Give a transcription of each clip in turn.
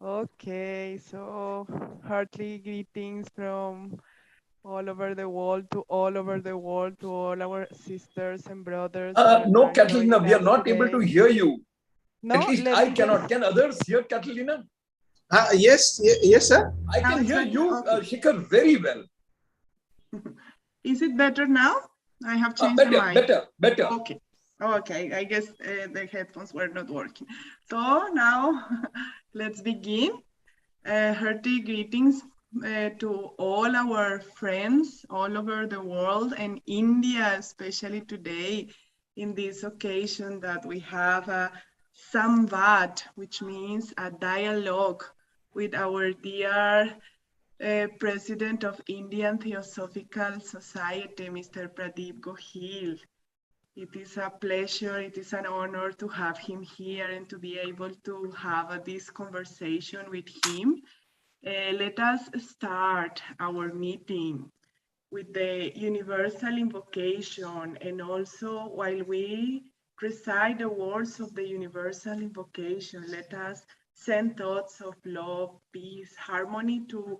Okay, so heartily greetings from all over the world to all over the world to all our sisters and brothers that No, are Catalina, joining we are us not able to today. hear you. At No, least let I me just cannot. Can others hear Catalina? Yes, yes, sir. I Now can it's hear better. you, Okay. Shikhar, very well. Is it better now? I have changed the Better, mic. better, better. Okay. Okay. I guess the headphones were not working. So now let's begin. Hearty greetings to all our friends all over the world and India, especially today in this occasion that we have a SAMVAAD, which means a dialogue with our dear President of Indian Theosophical Society, Mr. Pradeep Gohil. It is a pleasure, it is an honor to have him here and to be able to have this conversation with him. Let us start our meeting with the universal invocation, and also while we recite the words of the universal invocation, let us send thoughts of love, peace, harmony to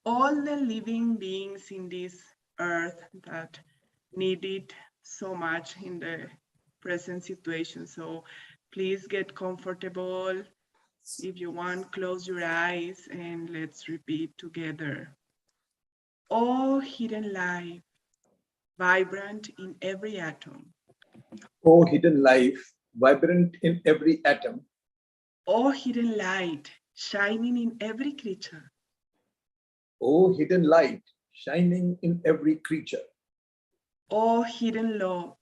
all the living beings in this earth that need it so much in the present situation. So please get comfortable. If you want, close your eyes and let's repeat together. Oh, hidden life, vibrant in every atom. Oh, hidden life, vibrant in every atom. Oh, hidden light, shining in every creature. Oh, hidden light, shining in every creature. Oh, hidden love,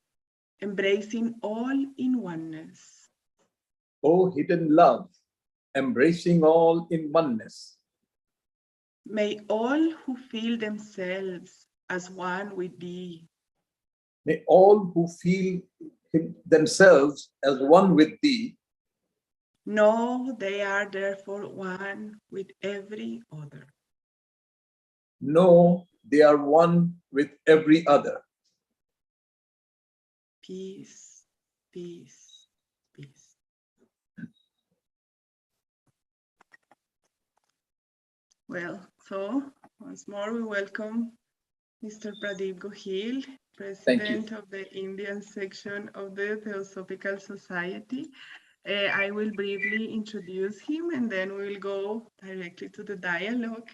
embracing all in oneness. Oh, hidden love, embracing all in oneness. May all who feel themselves as one with thee May all who feel themselves as one with thee know they are therefore one with every other. know they are one with every other. Peace, peace, peace. Well, so once more we welcome Mr. Pradeep Gohil, Thank you. President of the Indian section of the Theosophical Society. I will briefly introduce him and then we will go directly to the dialogue.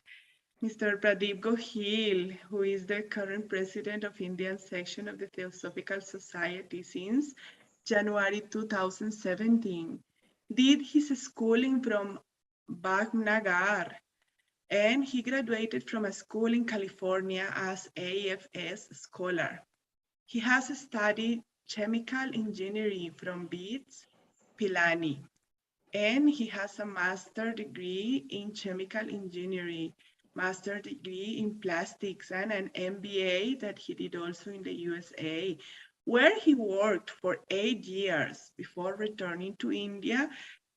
Mr. Pradeep Gohil, who is the current president of Indian section of the Theosophical Society since January 2017, did his schooling from Bhagnagar, and he graduated from a school in California as AFS scholar. He has studied chemical engineering from BITS, Pilani, and he has a master's degree in chemical engineering, master's degree in plastics, and an MBA that he did also in the USA, where he worked for 8 years before returning to India.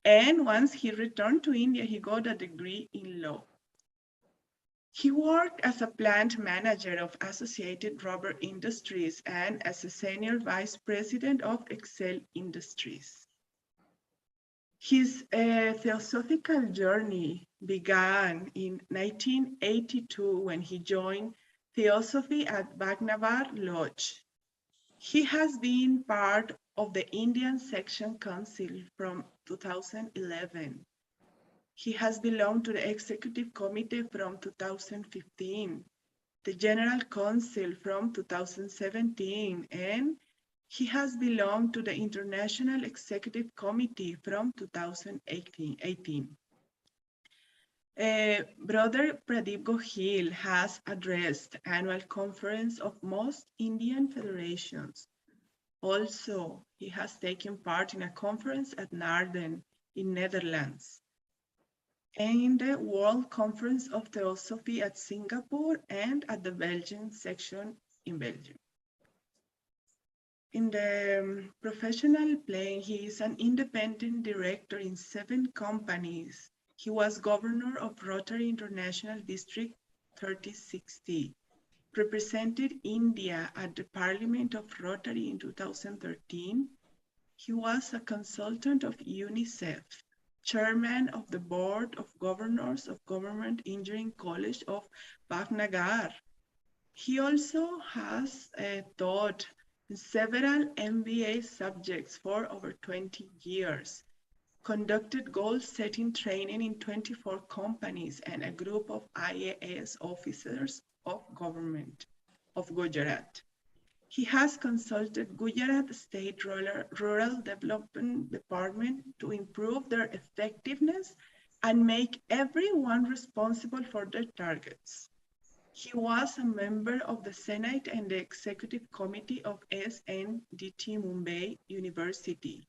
And once he returned to India, he got a degree in law. He worked as a plant manager of Associated Rubber Industries and as a senior vice president of Excel Industries. His theosophical journey began in 1982 when he joined Theosophy at Bhagnavar Lodge. He has been part of the Indian Section Council from 2011. He has belonged to the Executive Committee from 2015, the General Council from 2017, and he has belonged to the International Executive Committee from 2018. Brother Pradeep Gohil has addressed annual conference of most Indian federations. Also, he has taken part in a conference at Naarden in Netherlands, and in the World Conference of Theosophy at Singapore and at the Belgian section in Belgium. In the professional plane, he is an independent director in 7 companies. He was governor of Rotary International District 3060, represented India at the Parliament of Rotary in 2013. He was a consultant of UNICEF. chairman of the Board of Governors of Government Engineering College of Bhavnagar. He also has taught several MBA subjects for over 20 years, conducted goal-setting training in 24 companies and a group of IAS officers of government of Gujarat. He has consulted Gujarat State Rural Development Department to improve their effectiveness and make everyone responsible for their targets. He was a member of the Senate and the Executive Committee of SNDT Mumbai University.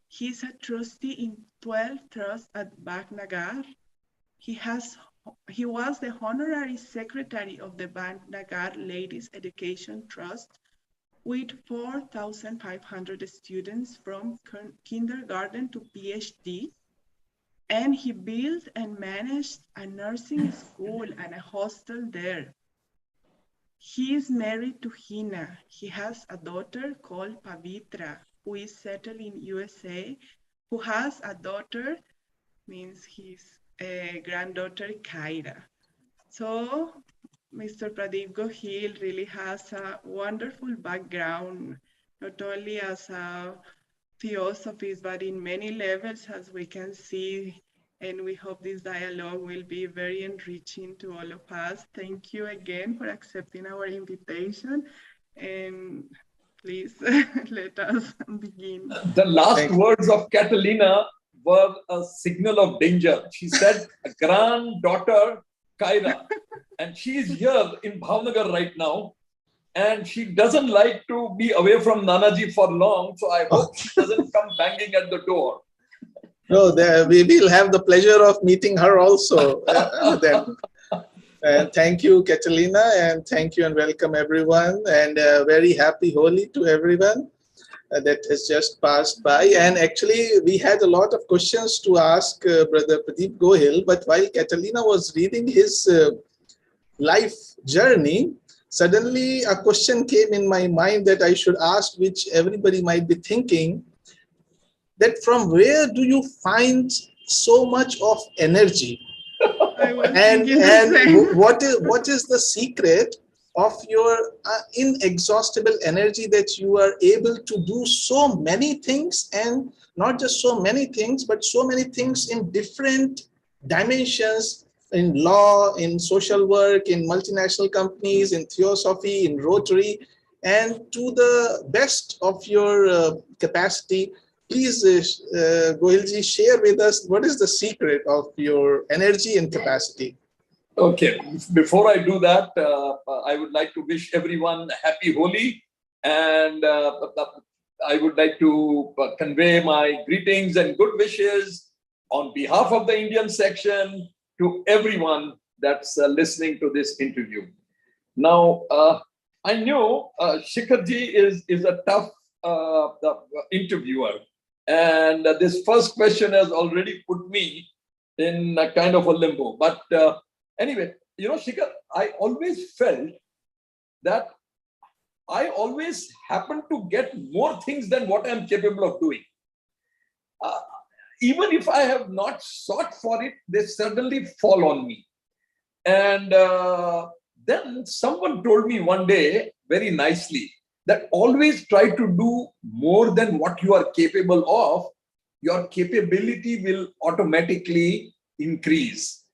He is a trustee in 12 trusts at Bhavnagar. He was the honorary secretary of the Bhavnagar Ladies Education Trust with 4,500 students from kindergarten to PhD, and he built and managed a nursing school and a hostel there. He is married to Hina. He has a daughter called Pavitra, who is settled in USA, who has a daughter, means his granddaughter Kaira. So Mr. Pradeep Gohil really has a wonderful background, not only as a Theosophist, but in many levels, as we can see. And we hope this dialogue will be very enriching to all of us. Thank you again for accepting our invitation. And please let us begin. The last words of Catalina were a signal of danger. She said, granddaughter Kaira. And she is here in Bhavnagar right now. And she doesn't like to be away from Nanaji for long. So I hope she doesn't come banging at the door. No, we will have the pleasure of meeting her also. Thank you, Catalina, and thank you and welcome everyone. And very happy Holi to everyone that has just passed by. And actually, we had a lot of questions to ask Brother Pradeep Gohil, but while Catalina was reading his life journey, suddenly a question came in my mind that I should ask, which everybody might be thinking, that from where do you find so much of energy? And what is the secret of your inexhaustible energy that you are able to do so many things, and not just so many things, but so many things in different dimensions, in law, in social work, in multinational companies, in theosophy, in Rotary, and to the best of your capacity. Please, Gohelji, share with us what is the secret of your energy and capacity. Okay, before I do that, I would like to wish everyone happy Holi, and I would like to convey my greetings and good wishes on behalf of the Indian section to everyone that's listening to this interview. Now, I know Shikharji is a tough interviewer, and this first question has already put me in a kind of a limbo. But anyway, you know, Shikhar, I always felt that I always happen to get more things than what I'm capable of doing. Even if I have not sought for it, they suddenly fall on me. And then someone told me one day very nicely that always try to do more than what you are capable of. Your capability will automatically increase.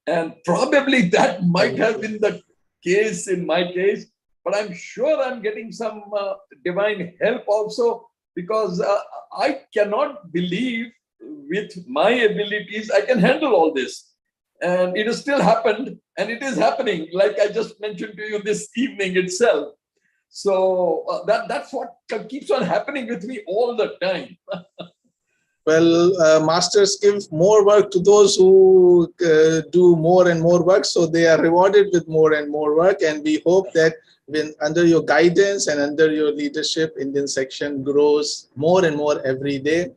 And probably that might have been the case in my case, but I'm sure I'm getting some divine help also, because I cannot believe with my abilities I can handle all this. And it has still happened, and it is happening, like I just mentioned to you this evening itself. So that's what keeps on happening with me all the time. Well, masters give more work to those who do more and more work, so they are rewarded with more and more work. And we hope that when under your guidance and under your leadership, Indian section grows more and more every day.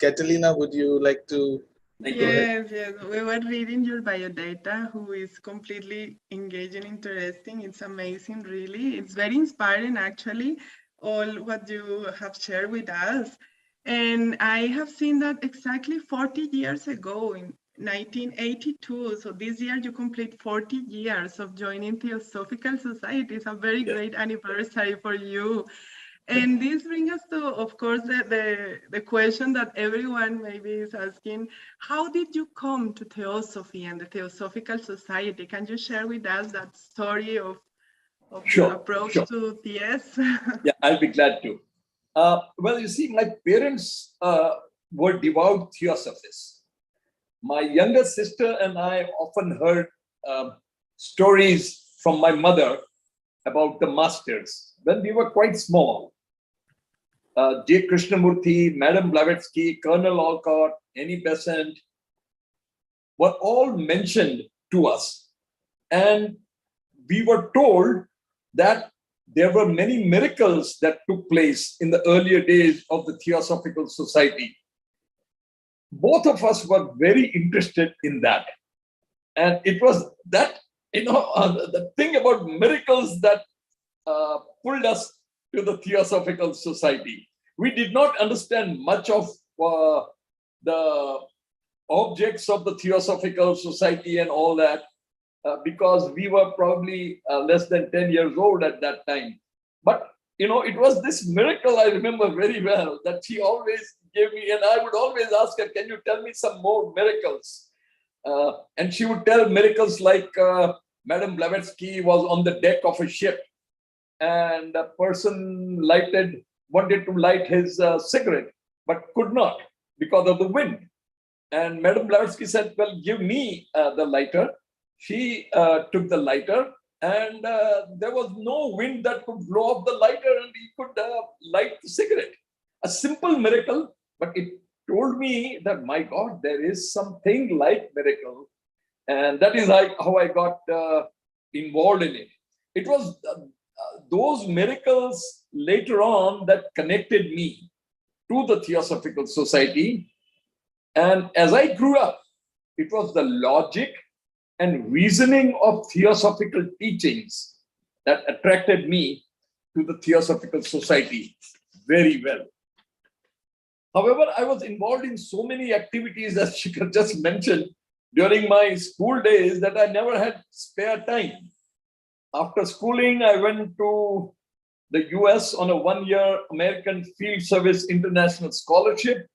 Catalina, would you like to? Yes. We were reading your biodata, who is completely engaging, interesting. It's amazing, really. It's very inspiring, actually, all what you have shared with us. And I have seen that exactly 40 years ago in 1982. So this year you complete 40 years of joining Theosophical Society. It's a very Yes. great anniversary for you. And this brings us to, of course, the question that everyone maybe is asking, how did you come to Theosophy and the Theosophical Society? Can you share with us that story of your Sure, approach sure. to TS? Yeah, I'll be glad to. Well, you see, my parents were devout Theosophists. My younger sister and I often heard stories from my mother about the masters when we were quite small. J. Krishnamurti, Madam Blavatsky, Colonel Olcott, Annie Besant were all mentioned to us. And we were told that there were many miracles that took place in the earlier days of the Theosophical Society. Both of us were very interested in that. And it was that, the thing about miracles that pulled us to the Theosophical Society. We did not understand much of the objects of the Theosophical Society and all that, because we were probably less than 10 years old at that time. But, it was this miracle I remember very well that she always gave me, and I would always ask her, can you tell me some more miracles? And she would tell miracles like Madam Blavatsky was on the deck of a ship and a person wanted to light his cigarette, but could not because of the wind. And Madam Blavatsky said, well, give me the lighter. She took the lighter, and there was no wind that could blow up the lighter, and he could light the cigarette. A simple miracle, but it told me that, my God, there is something like miracle. And that is how I got involved in it. It was those miracles later on that connected me to the Theosophical Society. And as I grew up, it was the logic and reasoning of theosophical teachings that attracted me to the Theosophical Society very well. However, I was involved in so many activities, as Shikhar just mentioned, during my school days that I never had spare time. After schooling, I went to the US on a one-year American Field Service International Scholarship,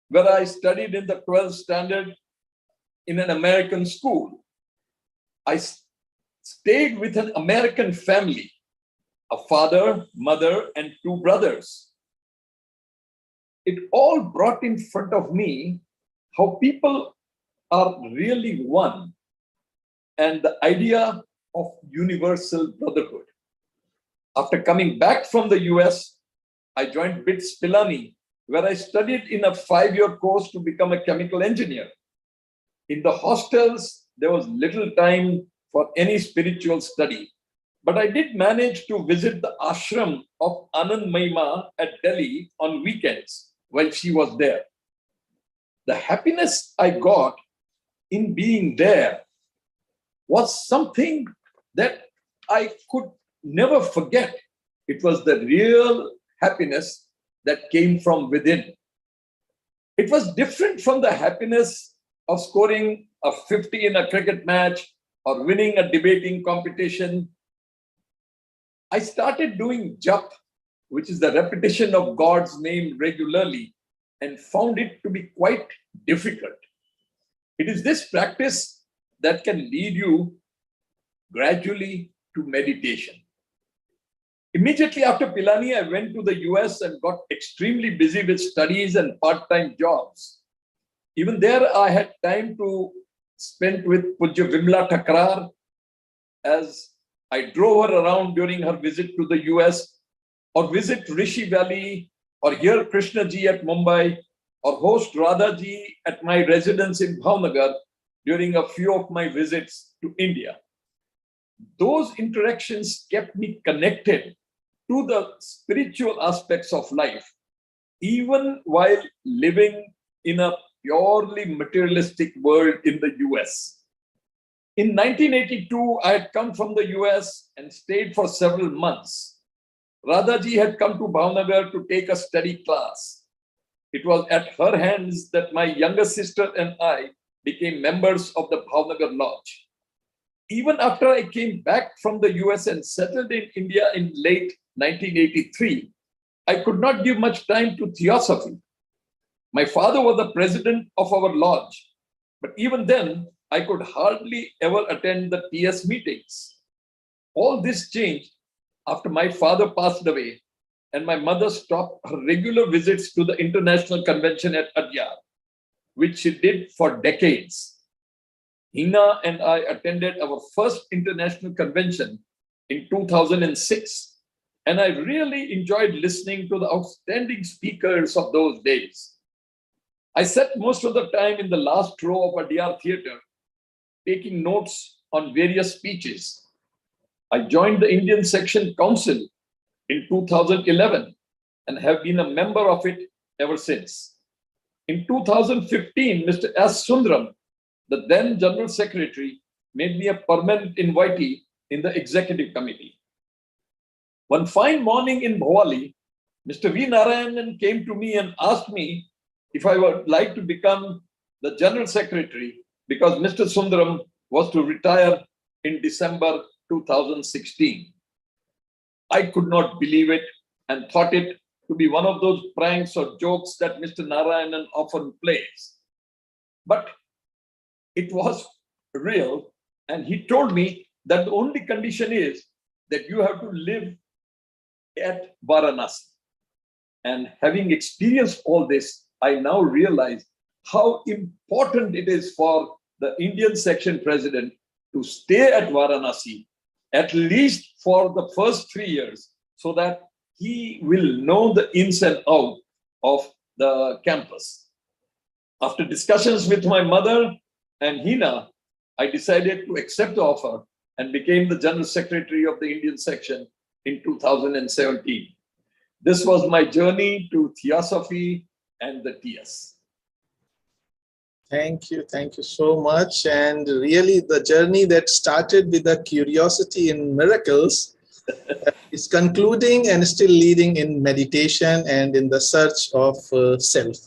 where I studied in the 12th standard in an American school. I stayed with an American family, a father, mother, and two brothers. It all brought in front of me how people are really one, and the idea of universal brotherhood. After coming back from the US, I joined BITS Pilani, where I studied in a 5-year course to become a chemical engineer. In the hostels, there was little time for any spiritual study, but I did manage to visit the ashram of Anand Mahima at Delhi on weekends while she was there. The happiness I got in being there was something that I could never forget. It was the real happiness that came from within. It was different from the happiness of scoring a 50 in a cricket match or winning a debating competition. I started doing jap, which is the repetition of God's name regularly, and found it to be quite difficult. It is this practice that can lead you gradually to meditation. Immediately after Pilani, I went to the US and got extremely busy with studies and part-time jobs. Even there, I had time to spend with Pujya Vimla Thakrar as I drove her around during her visit to the US, or visit Rishi Valley, or hear Krishna ji at Mumbai, or host Radha ji at my residence in Bhavnagar during a few of my visits to India. Those interactions kept me connected to the spiritual aspects of life, even while living in a purely materialistic world in the US. In 1982, I had come from the US and stayed for several months. Radhaji had come to Bhavnagar to take a study class. It was at her hands that my younger sister and I became members of the Bhavnagar Lodge. Even after I came back from the US and settled in India in late 1983, I could not give much time to Theosophy. My father was the president of our lodge, but even then, I could hardly ever attend the TS meetings. All this changed after my father passed away and my mother stopped her regular visits to the International Convention at Adyar, which she did for decades. Hina and I attended our first international convention in 2006, and I really enjoyed listening to the outstanding speakers of those days. I sat most of the time in the last row of Adyar Theatre, taking notes on various speeches. I joined the Indian Section Council in 2011 and have been a member of it ever since. In 2015, Mr. S. Sundaram, the then General Secretary, made me a permanent invitee in the Executive Committee. One fine morning in Bhawali, Mr. V. Narayanan came to me and asked me if I would like to become the General Secretary because Mr. Sundaram was to retire in December 2016. I could not believe it and thought it to be one of those pranks or jokes that Mr. Narayanan often plays. But it was real, and he told me that the only condition is that you have to live at Varanasi. And having experienced all this, I now realize how important it is for the Indian section president to stay at Varanasi, at least for the first 3 years, so that he will know the ins and outs of the campus. After discussions with my mother and Hina, I decided to accept the offer and became the General Secretary of the Indian section in 2017. This was my journey to Theosophy and the TS. Thank you so much. And really, the journey that started with a curiosity in miracles is concluding and still leading in meditation and in the search of self.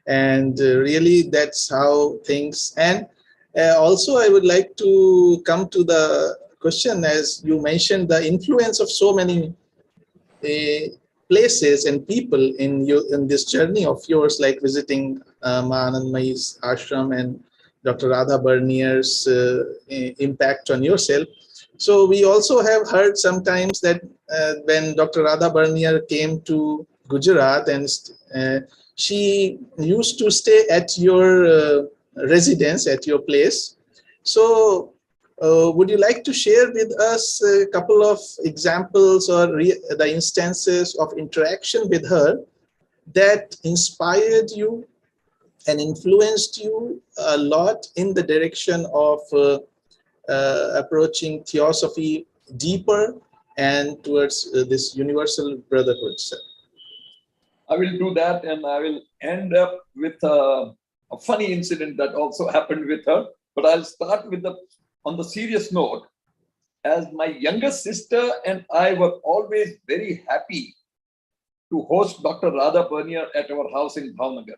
And really, that's how things. And also, I would like to come to the question, as you mentioned, the influence of so many places and people in this journey of yours, like visiting Ma Anandamayi's ashram and Dr. Radha Barnier's impact on yourself. So we also have heard sometimes that when Dr. Radha Barnier came to Gujarat, and she used to stay at your residence, at your place. So would you like to share with us a couple of examples or the instances of interaction with her that inspired you and influenced you a lot in the direction of approaching Theosophy deeper and towards this universal brotherhood, sir? I will do that, and I will end up with a funny incident that also happened with her. But I'll start with on the serious note, as my younger sister and I were always very happy to host Dr. Radha Barnier at our house in Bhavnagar.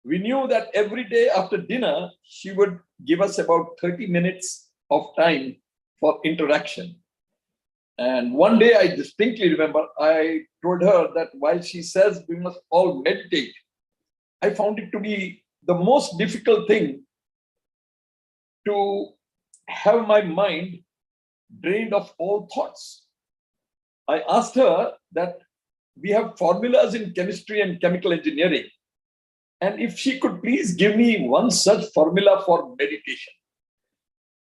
We knew that every day after dinner, she would give us about 30 minutes of time for interaction. And one day I distinctly remember I told her that while she says we must all meditate, I found it to be the most difficult thing to have my mind drained of all thoughts. I asked her that we have formulas in chemistry and chemical engineering, and if she could please give me one such formula for meditation.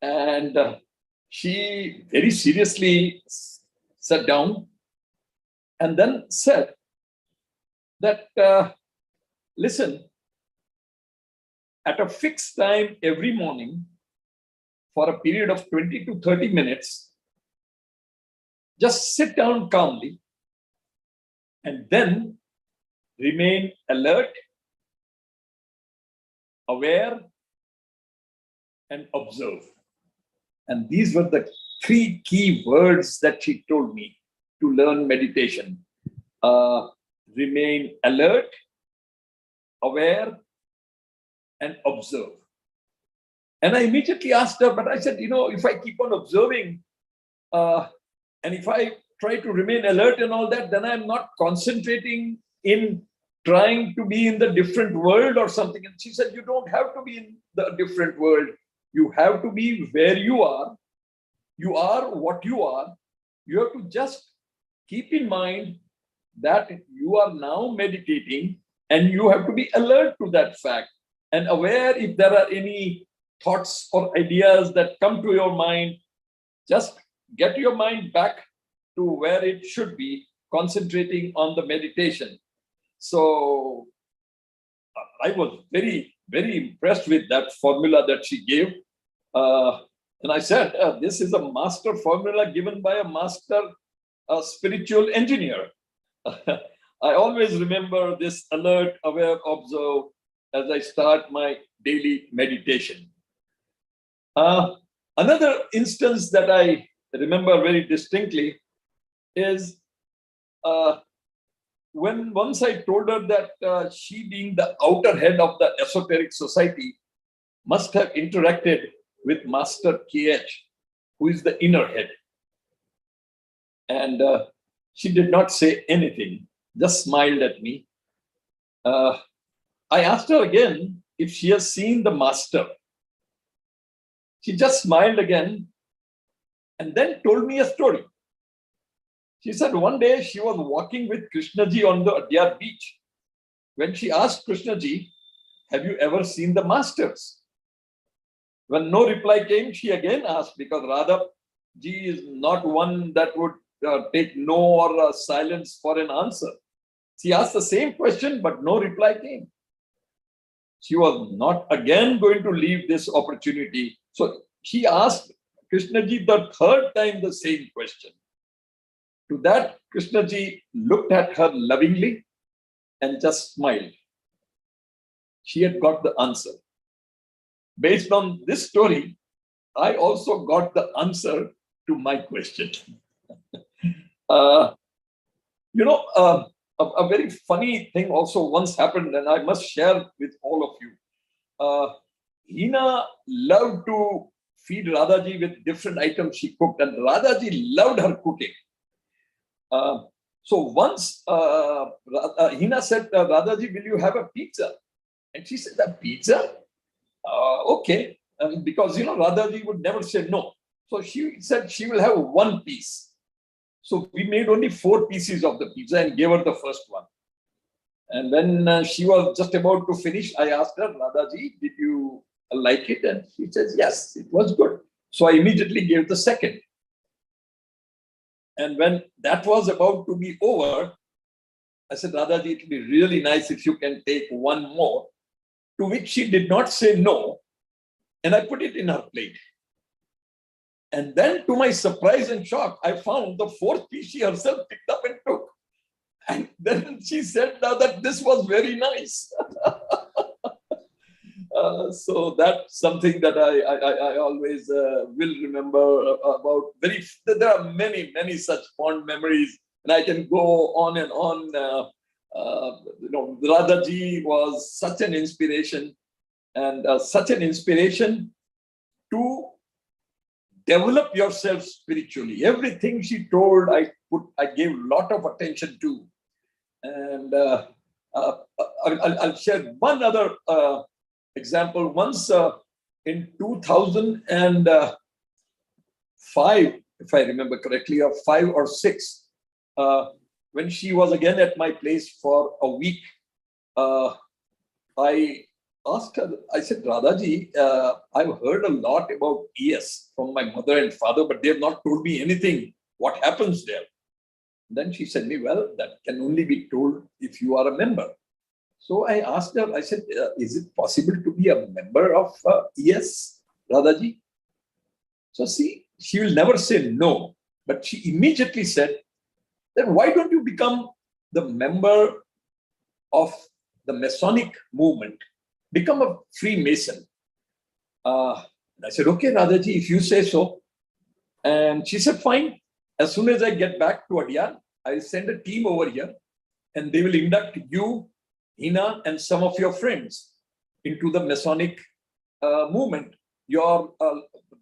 And she very seriously sat down and then said that, listen, at a fixed time every morning, for a period of 20 to 30 minutes, just sit down calmly and then remain alert, aware, and observe. And these were the 3 key words that she told me to learn meditation. Remain alert, aware, and observe. And I immediately asked her, but I said, if I keep on observing, and if I try to remain alert and all that, then I'm not concentrating in trying to be in the different world or something. And she said, you don't have to be in the different world. You have to be where you are. You are what you are. You have to just keep in mind that you are now meditating, and you have to be alert to that fact and aware if there are any thoughts or ideas that come to your mind. Just get your mind back to where it should be, concentrating on the meditation. So I was very, very impressed with that formula that she gave. And I said, this is a master formula given by a master spiritual engineer. I always remember this: alert, aware, observe, as I start my daily meditation. Another instance that I remember very distinctly is when once I told her that she, being the outer head of the esoteric society, must have interacted with Master KH, who is the inner head. And she did not say anything, just smiled at me. I asked her again if she has seen the master. She just smiled again and then told me a story. She said one day she was walking with Krishnaji on the Adyar beach. When she asked Krishnaji, have you ever seen the masters? When no reply came, she again asked, because Radha-ji is not one that would take no or silence for an answer. She asked the same question, but no reply came. She was not again going to leave this opportunity. So she asked Krishnaji the third time the same question. To that, Krishnaji looked at her lovingly and just smiled. She had got the answer. Based on this story, I also got the answer to my question. A very funny thing also once happened, and I must share with all of you. Hina loved to feed Radhaji with different items she cooked, and Radhaji loved her cooking. So once Hina said, Radhaji, will you have a pizza? And she said, a pizza? Okay. Because, Radhaji would never say no. So she said she will have one piece. So we made only 4 pieces of the pizza and gave her the first one. And when she was just about to finish, I asked her, Radhaji, did you like it? And she says, yes, it was good. So I immediately gave the second. And when that was about to be over, I said, Radhaji, it would be really nice if you can take one more. To which she did not say no. And I put it in her plate. And then, to my surprise and shock, I found the 4th piece she herself picked up and took. And then she said now that this was very nice. So that's something that I always will remember about. There are many, many such fond memories, and I can go on and on. Radhaji was such an inspiration, and such an inspiration to develop yourself spiritually. Everything she told, I gave a lot of attention to. And I'll share one other example. Once in 2005, if I remember correctly, or 5 or 6, when she was again at my place for a week, I asked her, I said, Radhaji, I've heard a lot about ES from my mother and father, but they have not told me anything. What happens there? Then she said me, well, that can only be told if you are a member. So I asked her, I said, is it possible to be a member of ES, Radhaji? So see, she will never say no, but she immediately said, then why don't you become the member of the Masonic movement? Become a Freemason. I said, okay, Radhaji, if you say so. And she said, fine. As soon as I get back to Adyar, I'll send a team over here and they will induct you, Hina and some of your friends into the Masonic movement. Your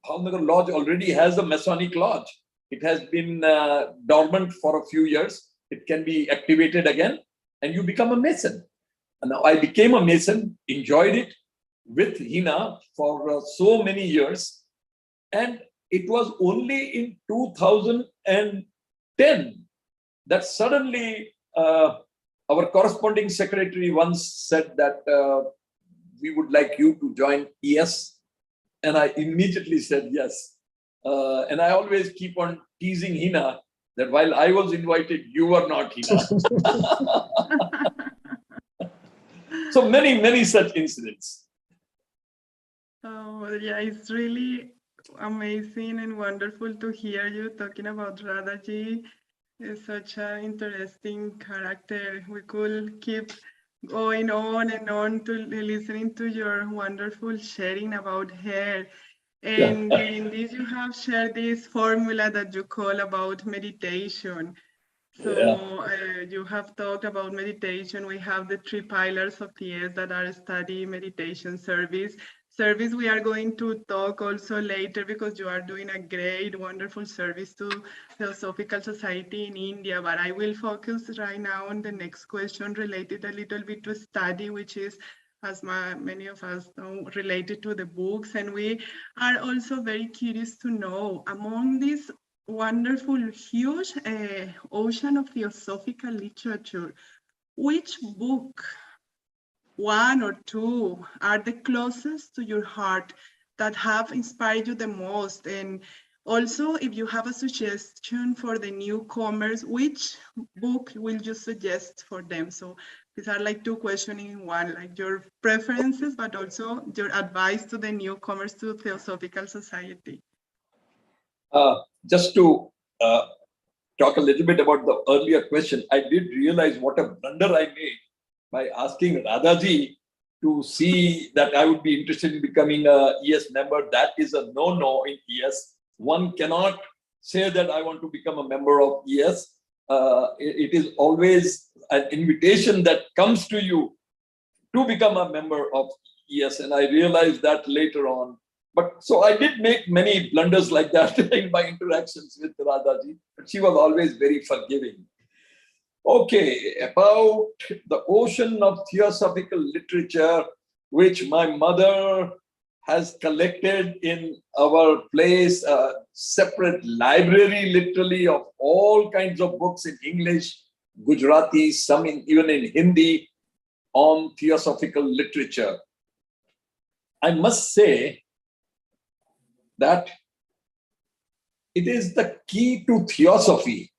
Bhavnagar Lodge already has a Masonic lodge. It has been dormant for a few years. It can be activated again, and you become a Mason. And now I became a Mason, enjoyed it with Hina for so many years. And it was only in 2010 that suddenly our corresponding secretary once said that we would like you to join ES. And I immediately said yes. And I always keep on teasing Hina that while I was invited, you were not, Hina. So many such incidents. Oh, yeah, it's really amazing and wonderful to hear you talking about Radhaji. It's such an interesting character. We could keep going on and on to listening to your wonderful sharing about her. And during this, you have shared this formula that you call about meditation. So you have talked about meditation. We have the three pillars of TS that are study, meditation, service. Service, we are going to talk also later because you are doing a great, wonderful service to Theosophical Society in India. But I will focus right now on the next question related a little bit to study, which is, as many of us know, related to the books. And we are also very curious to know, among these wonderful, huge ocean of theosophical literature, which book, one or two, are the closest to your heart that have inspired you the most? And also, if you have a suggestion for the newcomers, which book will you suggest for them? So these are like two questions in one, like your preferences, but also your advice to the newcomers to Theosophical Society. Just to talk a little bit about the earlier question, I did realize what a blunder I made by asking Radhaji to see that I would be interested in becoming a ES member. That is a no-no in ES. One cannot say that I want to become a member of ES. It is always an invitation that comes to you to become a member of ES. And I realized that later on. But so I did make many blunders like that in my interactions with Radhaji, but she was always very forgiving. Okay, about the ocean of theosophical literature, which my mother has collected in our place, a separate library literally of all kinds of books in English, Gujarati, some even in Hindi, on theosophical literature. I must say that it is the Key to Theosophy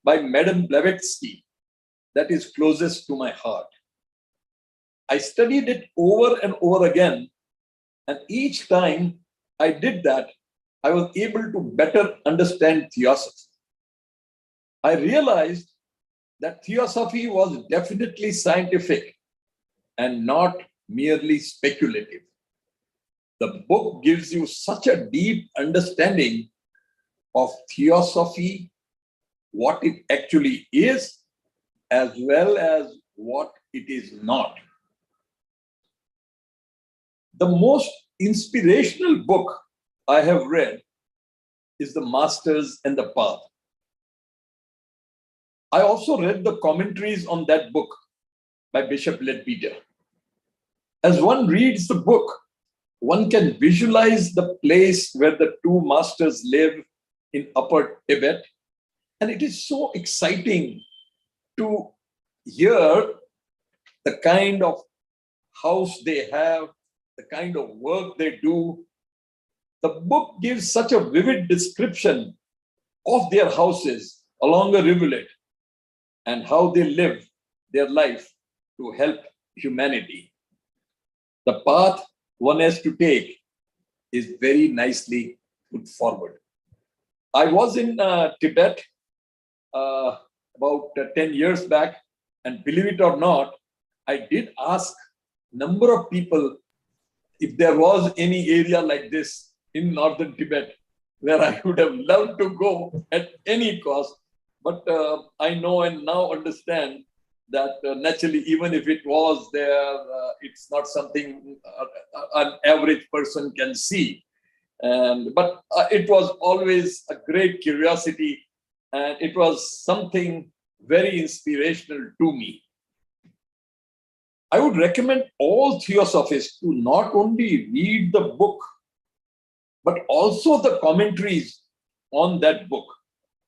by Madame Blavatsky that is closest to my heart. I studied it over and over again, and each time I did that, I was able to better understand theosophy. I realized that theosophy was definitely scientific and not merely speculative. The book gives you such a deep understanding of theosophy, what it actually is, as well as what it is not. The most inspirational book I have read is The Masters and the Path. I also read the commentaries on that book by Bishop Leadbeater. As one reads the book, one can visualize the place where the two masters live in Upper Tibet. And it is so exciting to hear the kind of house they have, the kind of work they do. The book gives such a vivid description of their houses along a rivulet and how they live their life to help humanity. The path one has to take is very nicely put forward. I was in Tibet about 10 years back, and believe it or not, I did ask a number of people if there was any area like this in northern Tibet where I would have loved to go at any cost. But I know and now understand that naturally, even if it was there, it's not something an average person can see. But it was always a great curiosity, and it was something very inspirational to me. I would recommend all Theosophists to not only read the book, but also the commentaries on that book,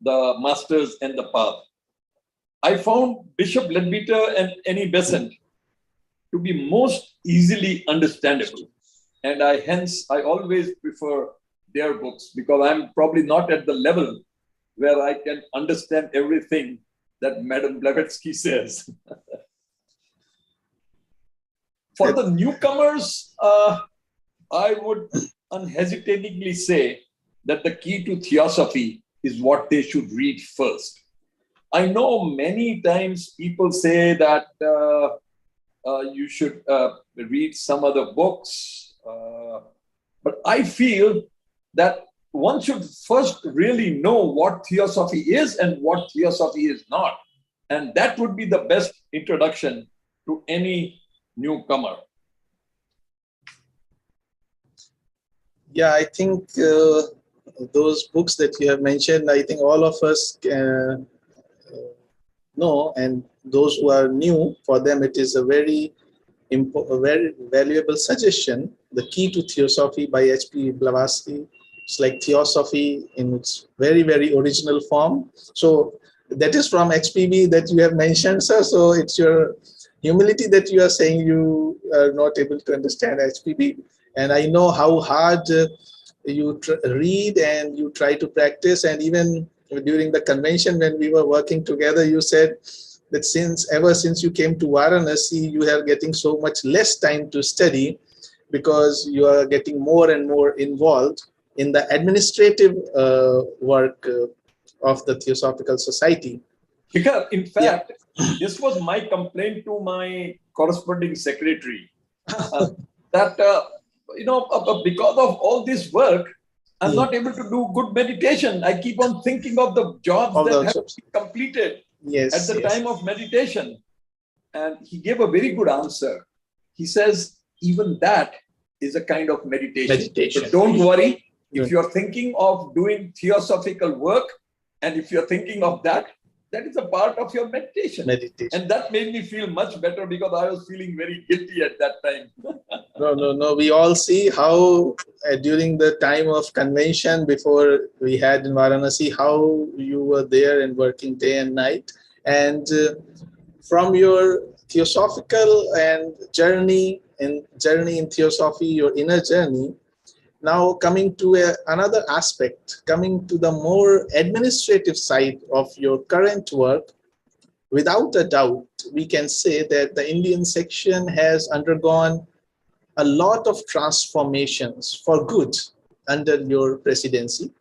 The Masters and the Path. I found Bishop Leadbeater and Annie Besant to be most easily understandable. And hence I always prefer their books, because I'm probably not at the level where I can understand everything that Madam Blavatsky says. For the newcomers, I would unhesitatingly say that the key to Theosophy is what they should read first. I know many times people say that you should read some other books, but I feel that one should first really know what Theosophy is and what Theosophy is not. And that would be the best introduction to any newcomer. Yeah, I think those books that you have mentioned, I think all of us know, and those who are new, for them it is a very valuable suggestion. The Key to Theosophy by H.P. Blavatsky. It's like Theosophy in its very, very original form. So that is from HPB that you have mentioned, sir. So it's your humility that you are saying you are not able to understand HPB. And I know how hard you read and you try to practice. And even during the convention when we were working together, you said that ever since you came to Varanasi, you are getting so much less time to study because you are getting more and more involved in the administrative work of the Theosophical Society. Because in fact, this was my complaint to my corresponding secretary, that because of all this work, I'm not able to do good meditation. I keep on thinking of the jobs that have to be completed at the time of meditation. And he gave a very good answer. He says, even that is a kind of meditation. So don't worry. If you're thinking of doing theosophical work, and if you're thinking of that, that is a part of your meditation. And that made me feel much better, because I was feeling very guilty at that time. No. We all see how during the time of convention before we had in Varanasi, how you were there and working day and night. And from your theosophical and journey in theosophy, your inner journey, now coming to another aspect, coming to the more administrative side of your current work, without a doubt, we can say that the Indian section has undergone a lot of transformations for good under your presidency,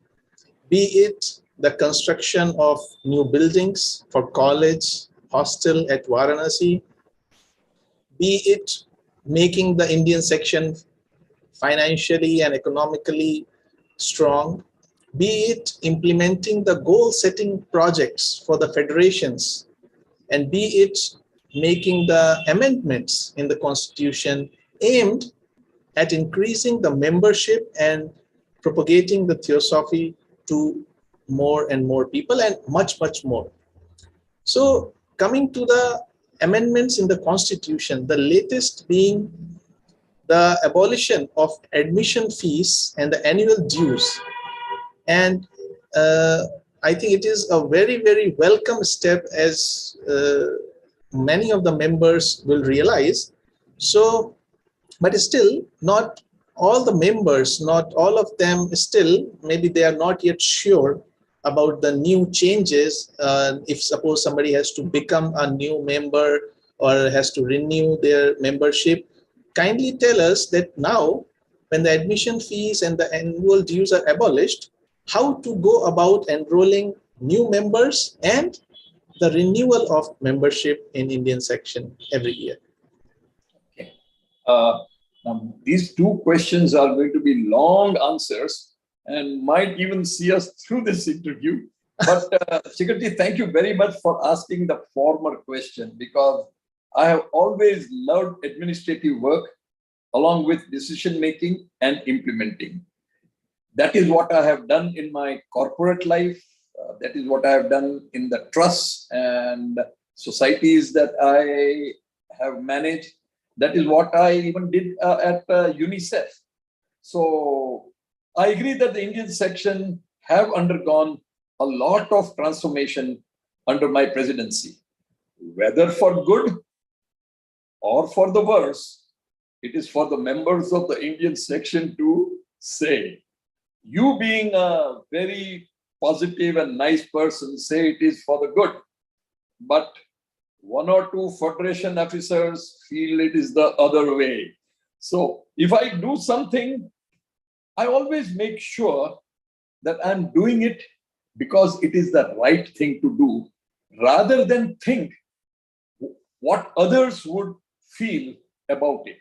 be it the construction of new buildings for college, hostel at Varanasi, be it making the Indian section financially and economically strong, be it implementing the goal-setting projects for the federations, and be it making the amendments in the constitution aimed at increasing the membership and propagating the theosophy to more and more people, and much, much more. So coming to the amendments in the constitution, the latest being the abolition of admission fees and the annual dues. And I think it is a very, very welcome step, as many of the members will realize. So, but still, not all the members, not all of them still, maybe they are not yet sure about the new changes. If suppose somebody has to become a new member or has to renew their membership, kindly tell us that now, when the admission fees and the annual dues are abolished, how to go about enrolling new members and the renewal of membership in Indian section every year. Okay. These two questions are going to be long answers and might even see us through this interview. But Shikarji, thank you very much for asking the former question, because I have always loved administrative work along with decision making and implementing. That is what I have done in my corporate life. That is what I have done in the trusts and societies that I have managed. That is what I even did at UNICEF. So I agree that the Indian section have undergone a lot of transformation under my presidency, whether for good or for the worse. It is for the members of the Indian section to say. You being a very positive and nice person, say it is for the good. But one or two Federation officers feel it is the other way. So if I do something, I always make sure that I'm doing it because it is the right thing to do, rather than think what others would feel about it.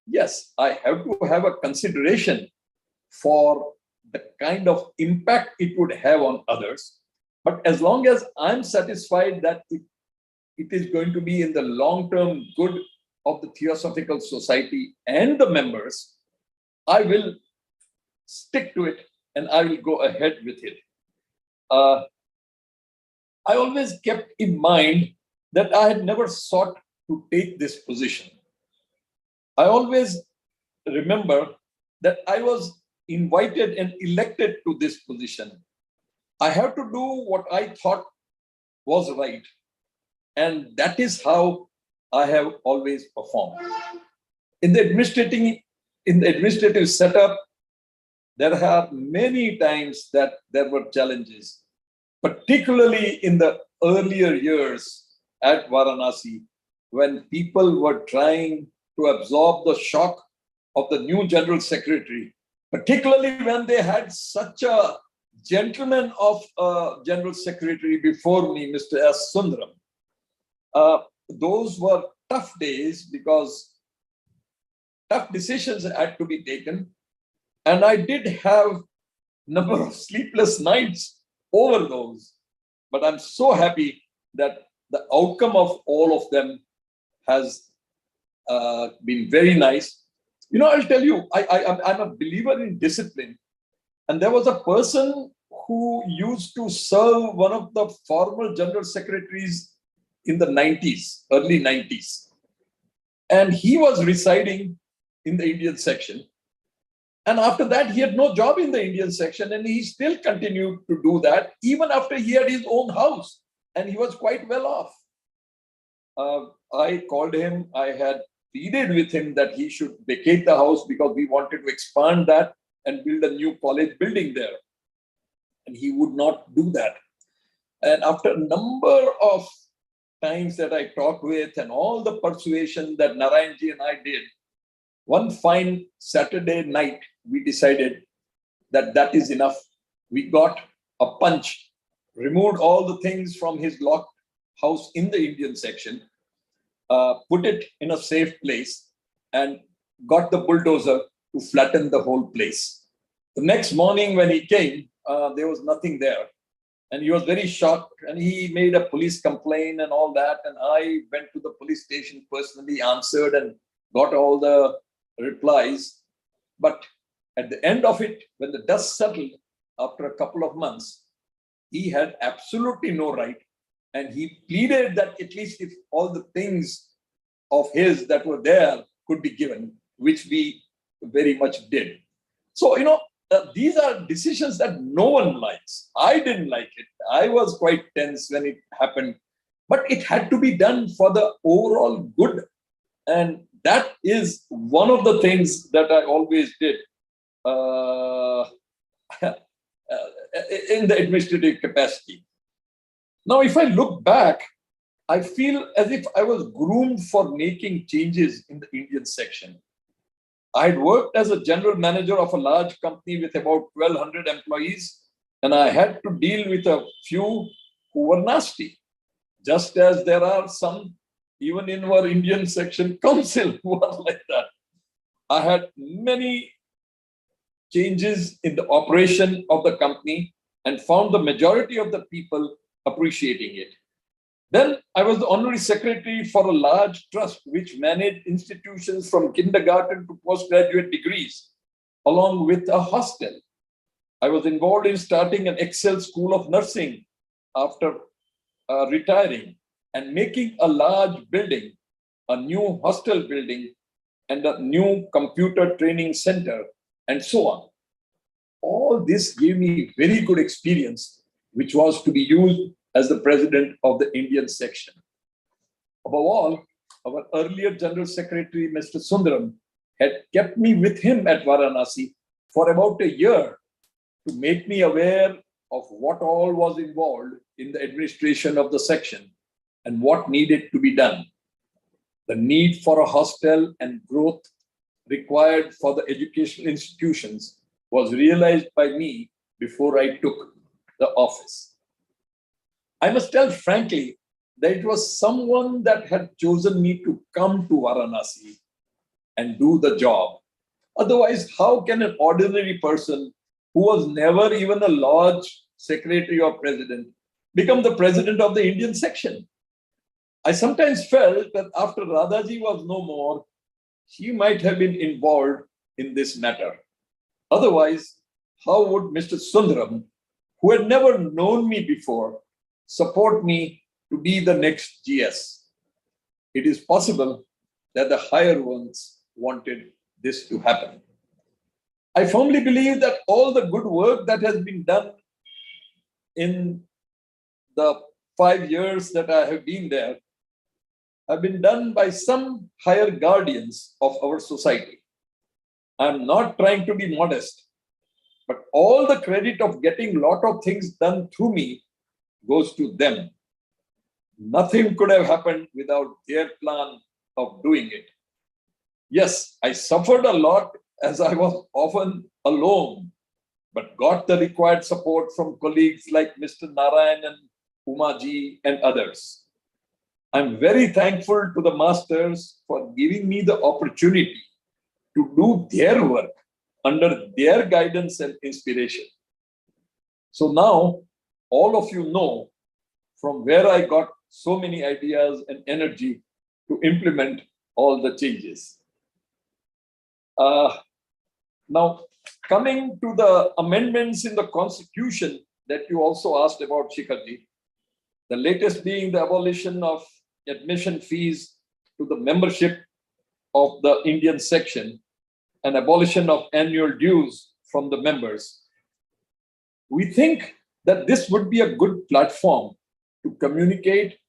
Yes, I have to have a consideration for the kind of impact it would have on others. But as long as I'm satisfied that it is going to be in the long-term good of the Theosophical Society and the members, I will stick to it and I will go ahead with it. I always kept in mind that I had never sought to take this position. I always remember that I was invited and elected to this position. I have to do what I thought was right. And that is how I have always performed. In the administrative setup, there are many times that there were challenges, particularly in the earlier years at Varanasi, when people were trying to absorb the shock of the new General Secretary, particularly when they had such a gentleman of General Secretary before me, Mr. S. Sundaram. Those were tough days because tough decisions had to be taken. And I did have a number of sleepless nights over those. But I'm so happy that the outcome of all of them has been very nice. You know, I'll tell you, I'm a believer in discipline. And there was a person who used to serve one of the former general secretaries in the 90s, early 90s. And he was residing in the Indian section. And after that, he had no job in the Indian section, and he still continued to do that, even after he had his own house, and he was quite well off. I called him, I had pleaded with him that he should vacate the house because we wanted to expand that and build a new college building there. And he would not do that. And after a number of times that I talked with and all the persuasion that Narayanji and I did, one fine Saturday night, we decided that that is enough. We got a punch, removed all the things from his locked house in the Indian section, put it in a safe place, and got the bulldozer to flatten the whole place. The next morning when he came, there was nothing there. And he was very shocked, and he made a police complaint and all that. And I went to the police station personally, answered and got all the replies. But at the end of it, when the dust settled after a couple of months, he had absolutely no right. And he pleaded that at least if all the things of his that were there could be given, which we very much did. So, you know, these are decisions that no one likes. I didn't like it. I was quite tense when it happened, but it had to be done for the overall good. And that is one of the things that I always did in the administrative capacity. Now, if I look back, I feel as if I was groomed for making changes in the Indian section. I had worked as a general manager of a large company with about 1,200 employees, and I had to deal with a few who were nasty, just as there are some even in our Indian section council who are like that. I had many changes in the operation of the company, and found the majority of the people appreciating it. Then I was the honorary secretary for a large trust which managed institutions from kindergarten to postgraduate degrees, along with a hostel. I was involved in starting an Excel school of nursing after retiring and making a large building, a new hostel building, and a new computer training center, and so on. All this gave me very good experience, which was to be used as the president of the Indian section. Above all, our earlier General Secretary, Mr. Sundaram, had kept me with him at Varanasi for about a year to make me aware of what all was involved in the administration of the section and what needed to be done. The need for a hostel and growth required for the educational institutions was realized by me before I took the office. I must tell frankly that it was someone that had chosen me to come to Varanasi and do the job. Otherwise, how can an ordinary person who was never even a lodge secretary or president become the president of the Indian section? I sometimes felt that after Radhaji was no more, he might have been involved in this matter. Otherwise, how would Mr. Sundaram, who had never known me before, support me to be the next GS? It is possible that the higher ones wanted this to happen. I firmly believe that all the good work that has been done in the 5 years that I have been there have been done by some higher guardians of our society. I'm not trying to be modest, but all the credit of getting a lot of things done through me goes to them. Nothing could have happened without their plan of doing it. Yes, I suffered a lot as I was often alone, but got the required support from colleagues like Mr. Narayan and Umaji and others. I'm very thankful to the masters for giving me the opportunity to do their work under their guidance and inspiration. So now, all of you know from where I got so many ideas and energy to implement all the changes. Now, coming to the amendments in the Constitution that you also asked about, Shikharji, the latest being the abolition of admission fees to the membership of the Indian section and abolition of annual dues from the members. We think that this would be a good platform to communicate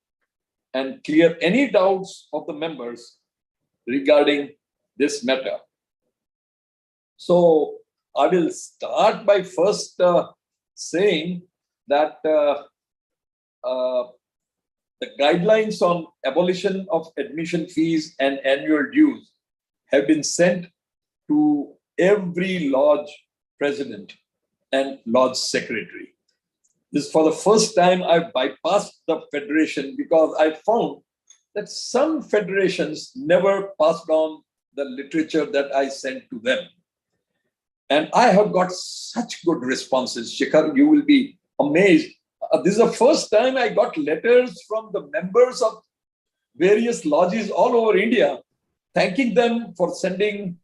and clear any doubts of the members regarding this matter. So I will start by first saying that the guidelines on abolition of admission fees and annual dues have been sent to every lodge president and lodge secretary. This is for the first time I bypassed the federation because I found that some federations never passed on the literature that I sent to them. And I have got such good responses. Shikhar, you will be amazed. This is the first time I got letters from the members of various lodges all over India, thanking them for sending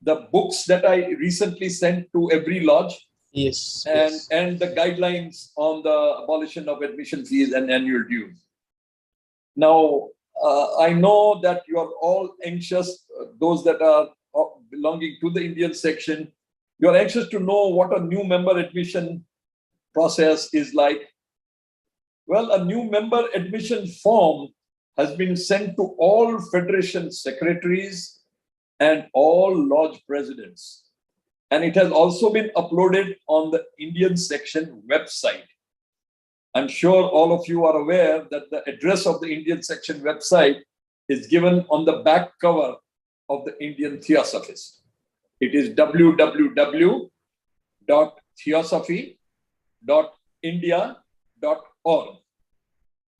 the books that I recently sent to every lodge. Yes. And the guidelines on the abolition of admission fees and annual dues. Now, I know that you are all anxious, those that are belonging to the Indian section, you are anxious to know what a new member admission process is like. Well, a new member admission form has been sent to all federation secretaries and all lodge presidents. And it has also been uploaded on the Indian section website. I'm sure all of you are aware that the address of the Indian section website is given on the back cover of the Indian Theosophists. It is www.theosophy.india.org.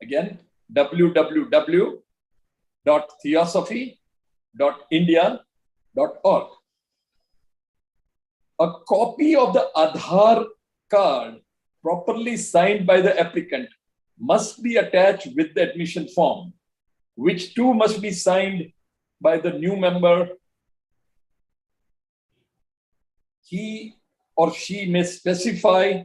Again, www.theosophy.india.org. A copy of the Aadhaar card properly signed by the applicant must be attached with the admission form, which too must be signed by the new member. He or she may specify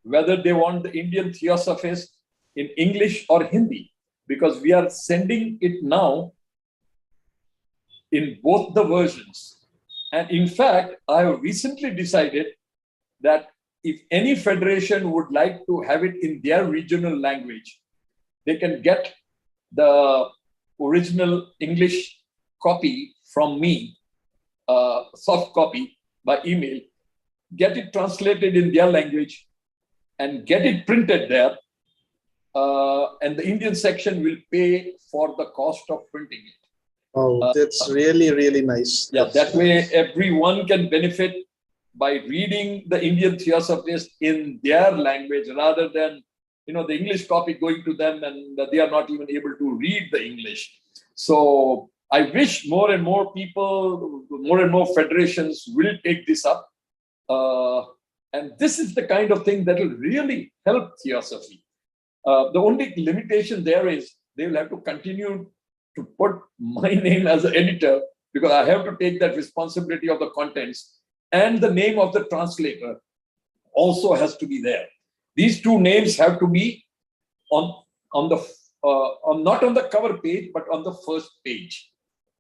whether they want the Indian Theosophist in English or Hindi, because we are sending it now in both the versions. And in fact, I have recently decided that if any federation would like to have it in their regional language, they can get the original English copy from me, soft copy by email, get it translated in their language and get it printed there. And the Indian section will pay for the cost of printing it. Oh, that's really, really nice. Yeah, That's that way everyone can benefit by reading the Indian Theosophists in their language rather than, the English copy going to them and they are not even able to read the English. So I wish more and more people, more and more federations will take this up. And this is the kind of thing that will really help Theosophy. The only limitation there is they will have to continue to put my name as an editor, because I have to take that responsibility of the contents, and the name of the translator also has to be there. These two names have to be not on the cover page, but on the first page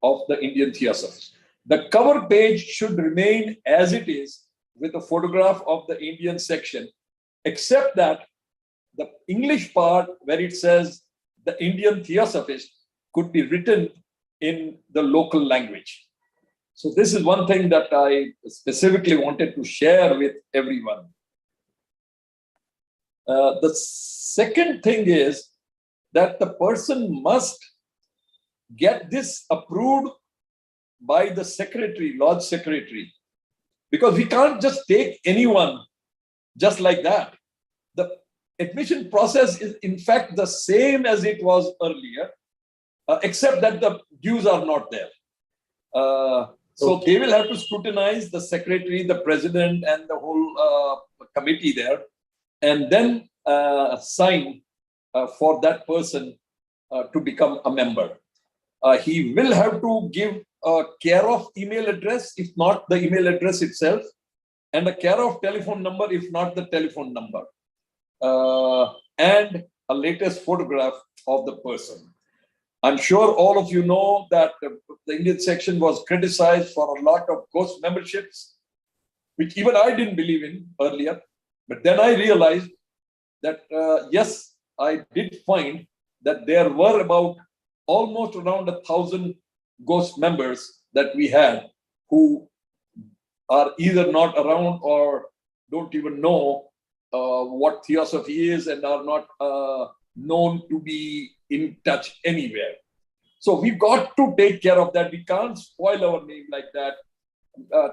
of the Indian Theosophists. The cover page should remain as it is with a photograph of the Indian section, except that the English part where it says the Indian Theosophist could be written in the local language. So this is one thing that I specifically wanted to share with everyone. The second thing is that the person must get this approved by the secretary, lodge secretary, because we can't just take anyone just like that. The admission process is in fact the same as it was earlier, except that the dues are not there. So they will have to scrutinize the secretary, the president, and the whole committee there, and then sign for that person to become a member. He will have to give a care of email address, if not the email address itself, and a care of telephone number, if not the telephone number, and a latest photograph of the person. I'm sure all of you know that the Indian section was criticized for a lot of ghost memberships, which even I didn't believe in earlier. But then I realized that, yes, I did find that there were about almost around 1,000 ghost members that we had who are either not around or don't even know what Theosophy is and are not known to be in touch anywhere. So we've got to take care of that. We can't spoil our name like that.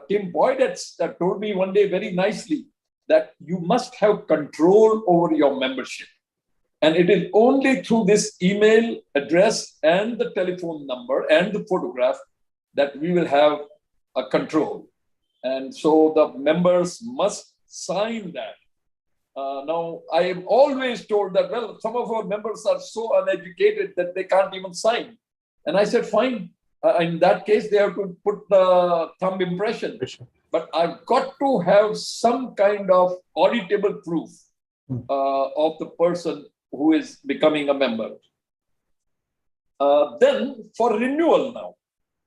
Tim Boyd had told me one day very nicely that you must have control over your membership. And it is only through this email address and the telephone number and the photograph that we will have a control. And so the members must sign that. Now, I am always told that, well, some of our members are so uneducated that they can't even sign. And I said, fine. In that case, they have to put the thumb impression. But I've got to have some kind of auditable proof of the person who is becoming a member. Then, for renewal now,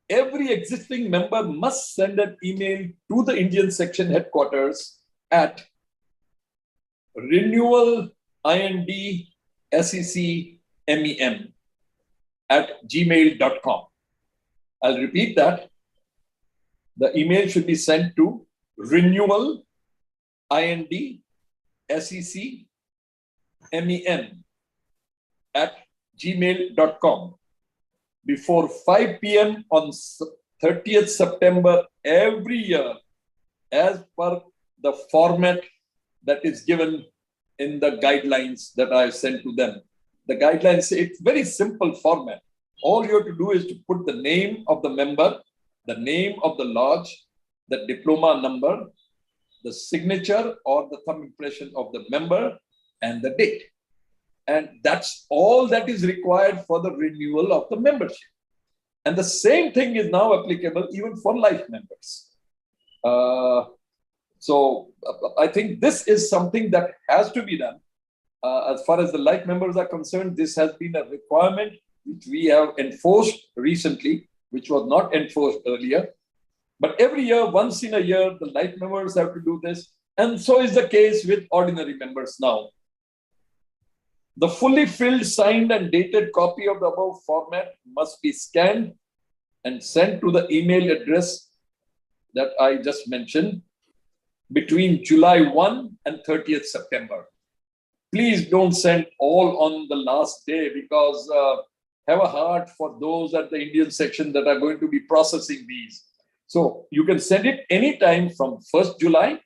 every existing member must send an email to the Indian section headquarters at renewalindseccmem@gmail.com. I'll repeat that. The email should be sent to renewalindseccmem@gmail.com before 5 p.m. on 30th September every year, as per the format that is given in the guidelines that I sent to them. The guidelines say it's very simple format. All you have to do is to put the name of the member, the name of the lodge, the diploma number, the signature or the thumb impression of the member, and the date. And that's all that is required for the renewal of the membership. And the same thing is now applicable even for life members. So I think this is something that has to be done. As far as the life members are concerned, this has been a requirement which we have enforced recently, which was not enforced earlier. But every year, once in a year, the life members have to do this. And so is the case with ordinary members now. The fully filled, signed and dated copy of the above format must be scanned and sent to the email address that I just mentioned between July 1 and 30th September. Please don't send all on the last day, because have a heart for those at the Indian section that are going to be processing these. So you can send it anytime from 1st July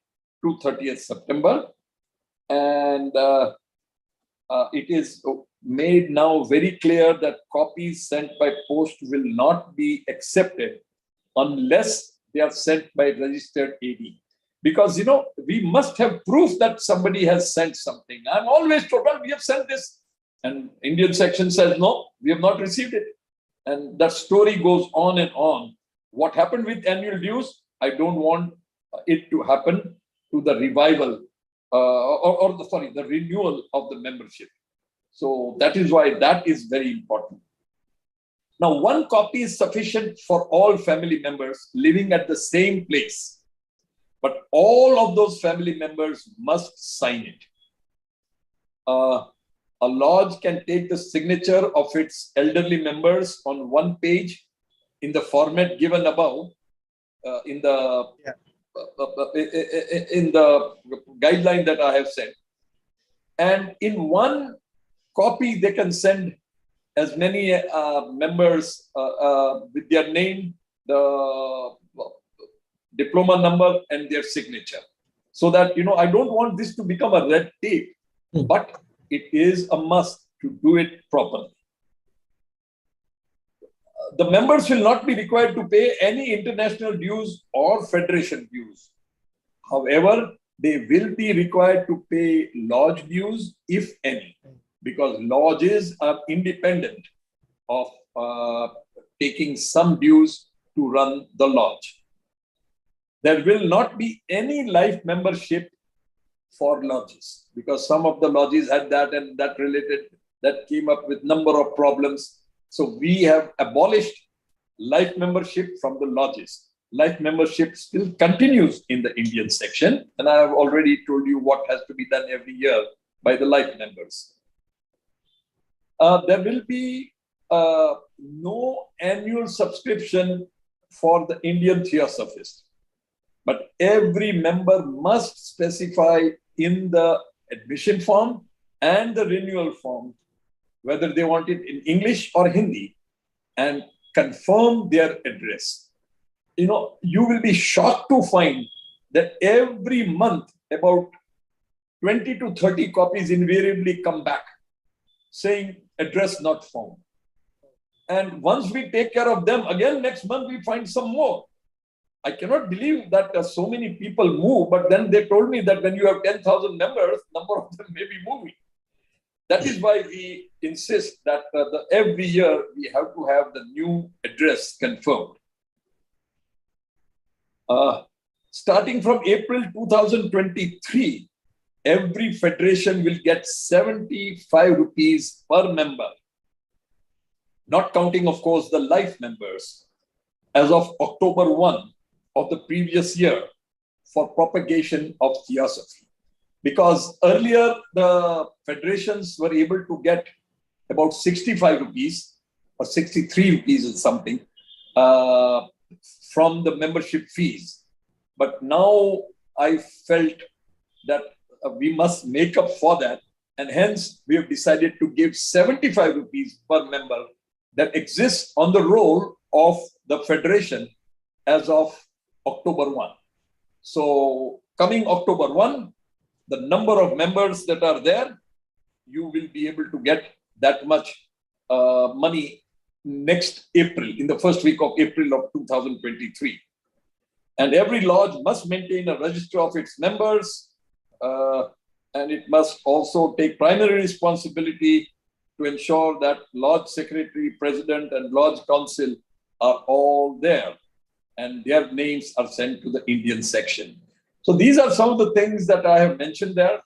to 30th September. And it is made now very clear that copies sent by post will not be accepted unless they are sent by registered AD. Because, we must have proof that somebody has sent something. I'm always told, well, we have sent this. And Indian section says, no, we have not received it. And that story goes on and on. What happened with annual dues, I don't want it to happen to the revival the renewal of the membership. So that is why that is very important. Now, one copy is sufficient for all family members living at the same place, but all of those family members must sign it. A lodge can take the signature of its elderly members on one page in the format given above in the guideline that I have said. And in one copy, they can send as many members with their name, the diploma number, and their signature. So that, I don't want this to become a red tape, but it is a must to do it properly. The members will not be required to pay any international dues or federation dues. However, they will be required to pay lodge dues, if any, because lodges are independent of taking some dues to run the lodge. There will not be any life membership for lodges, because some of the lodges had that, and that came up with number of problems. So we have abolished life membership from the lodges. Life membership still continues in the Indian section, and I have already told you what has to be done every year by the life members. There will be no annual subscription for the Indian Theosophists, but every member must specify in the admission form and the renewal form whether they want it in English or Hindi, and confirm their address. You will be shocked to find that every month about 20 to 30 copies invariably come back saying address not found. And once we take care of them, again next month we find some more. I cannot believe that so many people move, but then they told me that when you have 10,000 members, number of them may be moving. That is why we insist that every year we have to have the new address confirmed. Starting from April 2023, every federation will get 75 rupees per member, not counting, of course, the life members, as of October 1 of the previous year for propagation of Theosophy. Because earlier the federations were able to get about 65 rupees or 63 rupees or something from the membership fees. But now I felt that we must make up for that. And hence we have decided to give 75 rupees per member that exists on the roll of the federation as of October 1. So coming October 1, the number of members that are there, you will be able to get that much money next April, in the first week of April of 2023. And every lodge must maintain a register of its members, and it must also take primary responsibility to ensure that lodge secretary, president, and lodge council are all there, and their names are sent to the Indian section. So these are some of the things that I have mentioned there,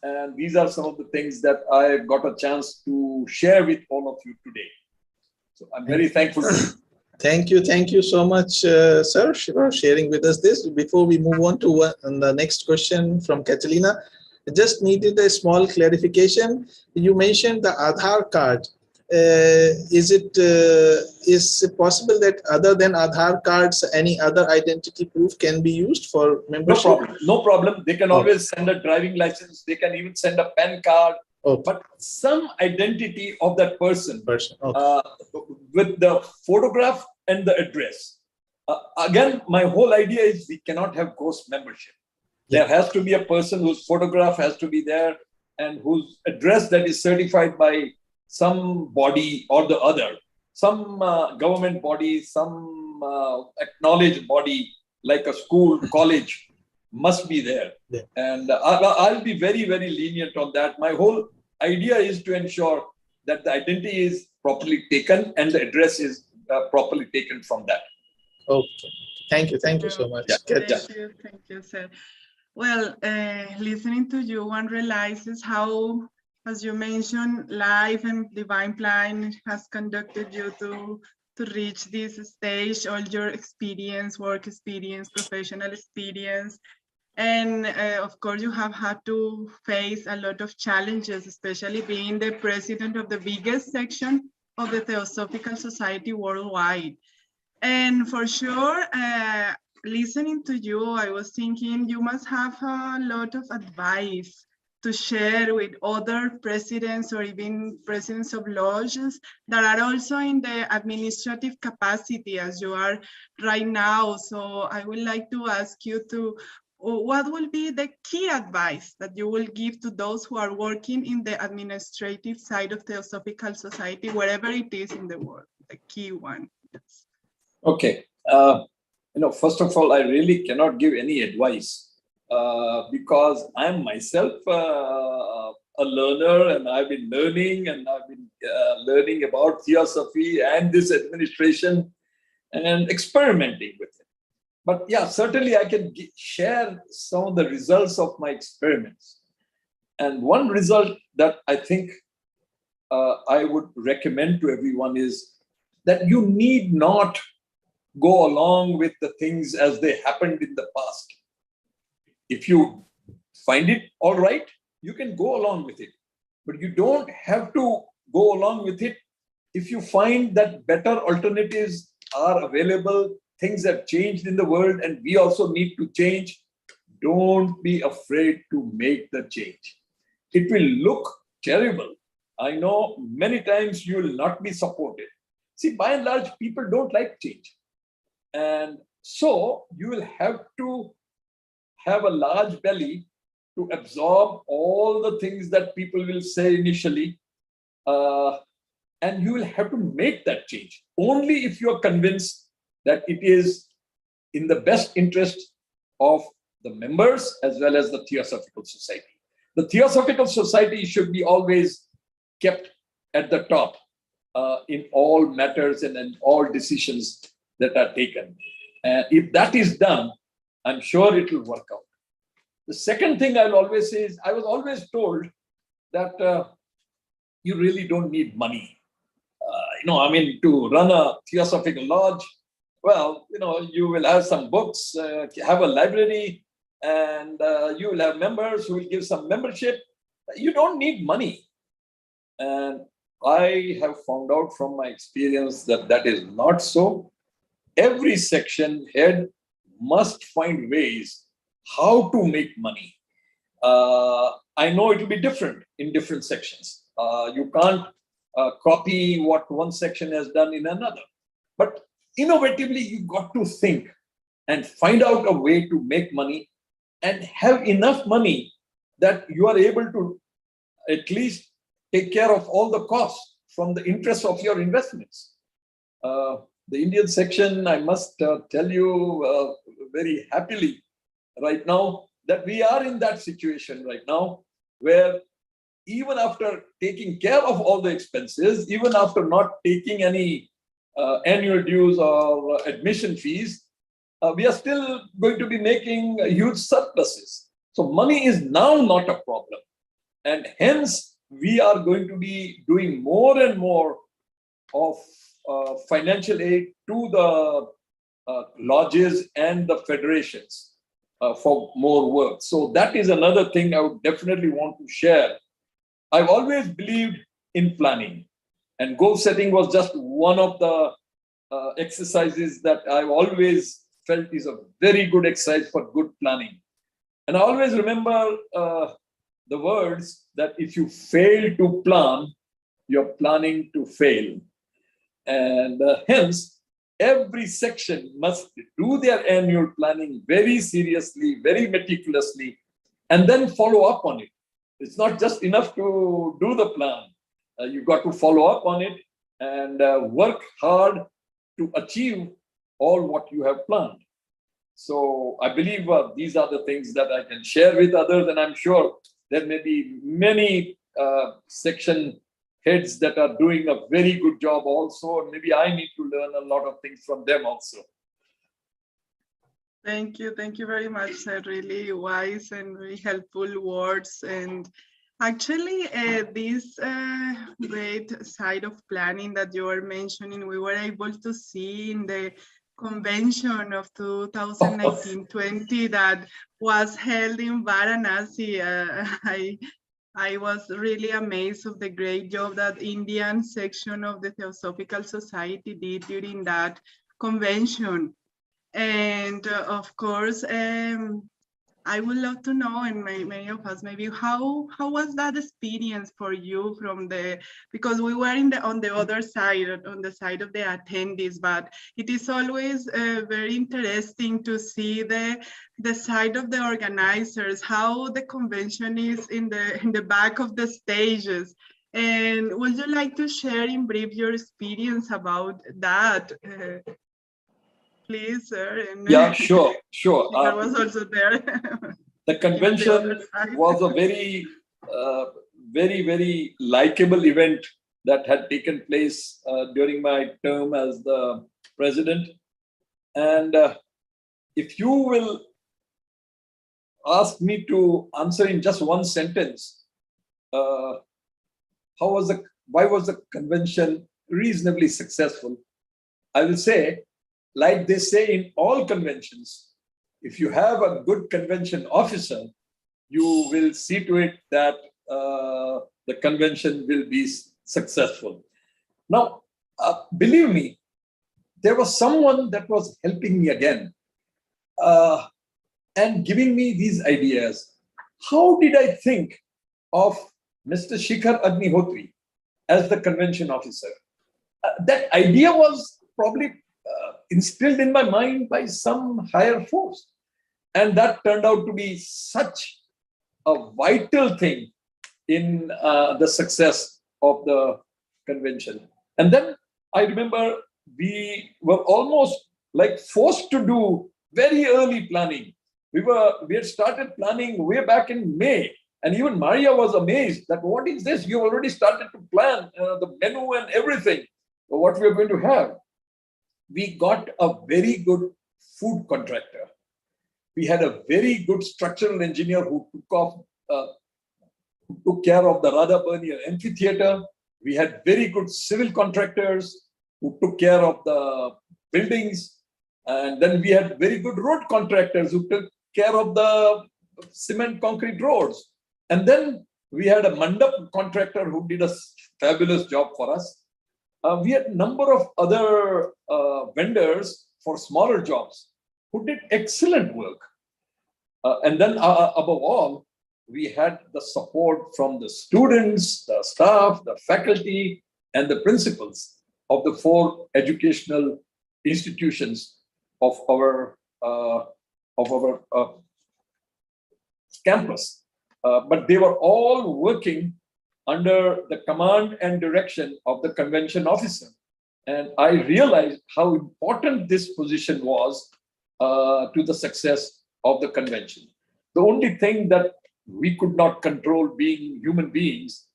and these are some of the things that I got a chance to share with all of you today. So I'm very thankful to you. Thank you so much, sir, for sharing with us this. Before we move on to the next question from Catalina, I just needed a small clarification. You mentioned the Aadhaar card. Is it possible that other than Aadhaar cards, any other identity proof can be used for membership? No problem. No problem. They can always send a driving license. They can even send a PAN card. Okay. But some identity of that person, okay. With the photograph and the address. Again, my whole idea is we cannot have ghost membership. There has to be a person whose photograph has to be there and whose address that is certified by some body or the other, some government body, some acknowledged body like a school, college must be there. Yeah. And I'll be very, very lenient on that. My whole idea is to ensure that the identity is properly taken and the address is properly taken from that. Okay. Thank you so much. Thank you, sir. Well, listening to you, one realizes how, as you mentioned, life and divine plan has conducted you to reach this stage, all your experience, work experience, professional experience. And of course, you have had to face a lot of challenges, especially being the president of the biggest section of the Theosophical Society worldwide. And for sure, listening to you, I was thinking you must have a lot of advice to share with other presidents or even presidents of lodges that are also in the administrative capacity as you are right now. So I would like to ask you what will be the key advice that you will give to those who are working in the administrative side of Theosophical Society, wherever it is in the world, the key one? Yes. Okay. First of all, I really cannot give any advice because I'm myself a learner, and I've been learning learning about Theosophy and this administration and experimenting with it. But yeah, certainly I can share some of the results of my experiments. And one result that I think I would recommend to everyone is that you need not go along with the things as they happened in the past. If you find it all right, you can go along with it. But you don't have to go along with it if you find that better alternatives are available. Things have changed in the world and we also need to change. Don't be afraid to make the change. It will look terrible. I know many times you will not be supported. See, by and large, people don't like change. And so you will have to have a large belly to absorb all the things that people will say initially. And you will have to make that change only if you are convinced that it is in the best interest of the members as well as the Theosophical Society. The Theosophical Society should be always kept at the top in all matters and in all decisions that are taken. And if that is done, I'm sure it will work out. The second thing I'll always say is, I was always told that you really don't need money. To run a Theosophical lodge, well, you will have some books, have a library, and you will have members who will give some membership. You don't need money. And I have found out from my experience that that is not so. Every section head must find ways how to make money. I know it will be different in different sections. You can't copy what one section has done in another. But innovatively, you got to think and find out a way to make money and have enough money that you are able to at least take care of all the costs from the interest of your investments. The Indian section, I must tell you very happily right now that we are in that situation right now where even after taking care of all the expenses, even after not taking any annual dues or admission fees, we are still going to be making huge surpluses. So money is now not a problem. And hence, we are going to be doing more and more of financial aid to the lodges and the federations for more work. So that is another thing I would definitely want to share. I've always believed in planning, and goal setting was just one of the exercises that I've always felt is a very good exercise for good planning. And I always remember the words that if you fail to plan, you're planning to fail. And hence, every section must do their annual planning very seriously, very meticulously, and then follow up on it. It's not just enough to do the plan. You've got to follow up on it and work hard to achieve all what you have planned. So I believe these are the things that I can share with others, and I'm sure there may be many section heads that are doing a very good job also. Maybe I need to learn a lot of things from them also. Thank you very much, sir. Really wise and very helpful words. And actually, this great side of planning that you are mentioning, we were able to see in the convention of 2019-20 that was held in Varanasi. I was really amazed of the great job that Indian section of the Theosophical Society did during that convention. And of course, I would love to know, and many of us maybe, how was that experience for you from because we were on the other side, on the side of the attendees, but it is always very interesting to see the side of the organizers, how the convention is in the back of the stages. And would you like to share in brief your experience about that? Please, sir. And yeah, sure. I was also there. The convention was a very, very likable event that had taken place during my term as the president. And if you will ask me to answer in just one sentence, why was the convention reasonably successful? I will say, like they say in all conventions, if you have a good convention officer, you will see to it that the convention will be successful. Now, believe me, there was someone that was helping me again and giving me these ideas. How did I think of Mr. Shikhar Agnihotri as the convention officer? That idea was probably instilled in my mind by some higher force. And that turned out to be such a vital thing in the success of the convention. And then I remember we were almost like forced to do very early planning. We had started planning way back in May. And even Maria was amazed that, what is this? You already started to plan the menu and everything, what we are going to have. We got a very good food contractor. We had a very good structural engineer who took care of the Radha Bernier Amphitheater. We had very good civil contractors who took care of the buildings. And then we had very good road contractors who took care of the cement concrete roads. And then we had a mandap contractor who did a fabulous job for us. We had a number of other vendors for smaller jobs who did excellent work. And then above all, we had the support from the students, the staff, the faculty, and the principals of the 4 educational institutions of our campus. But they were all working under the command and direction of the convention officer. And I realized how important this position was to the success of the convention. The only thing that we could not control, being human beings,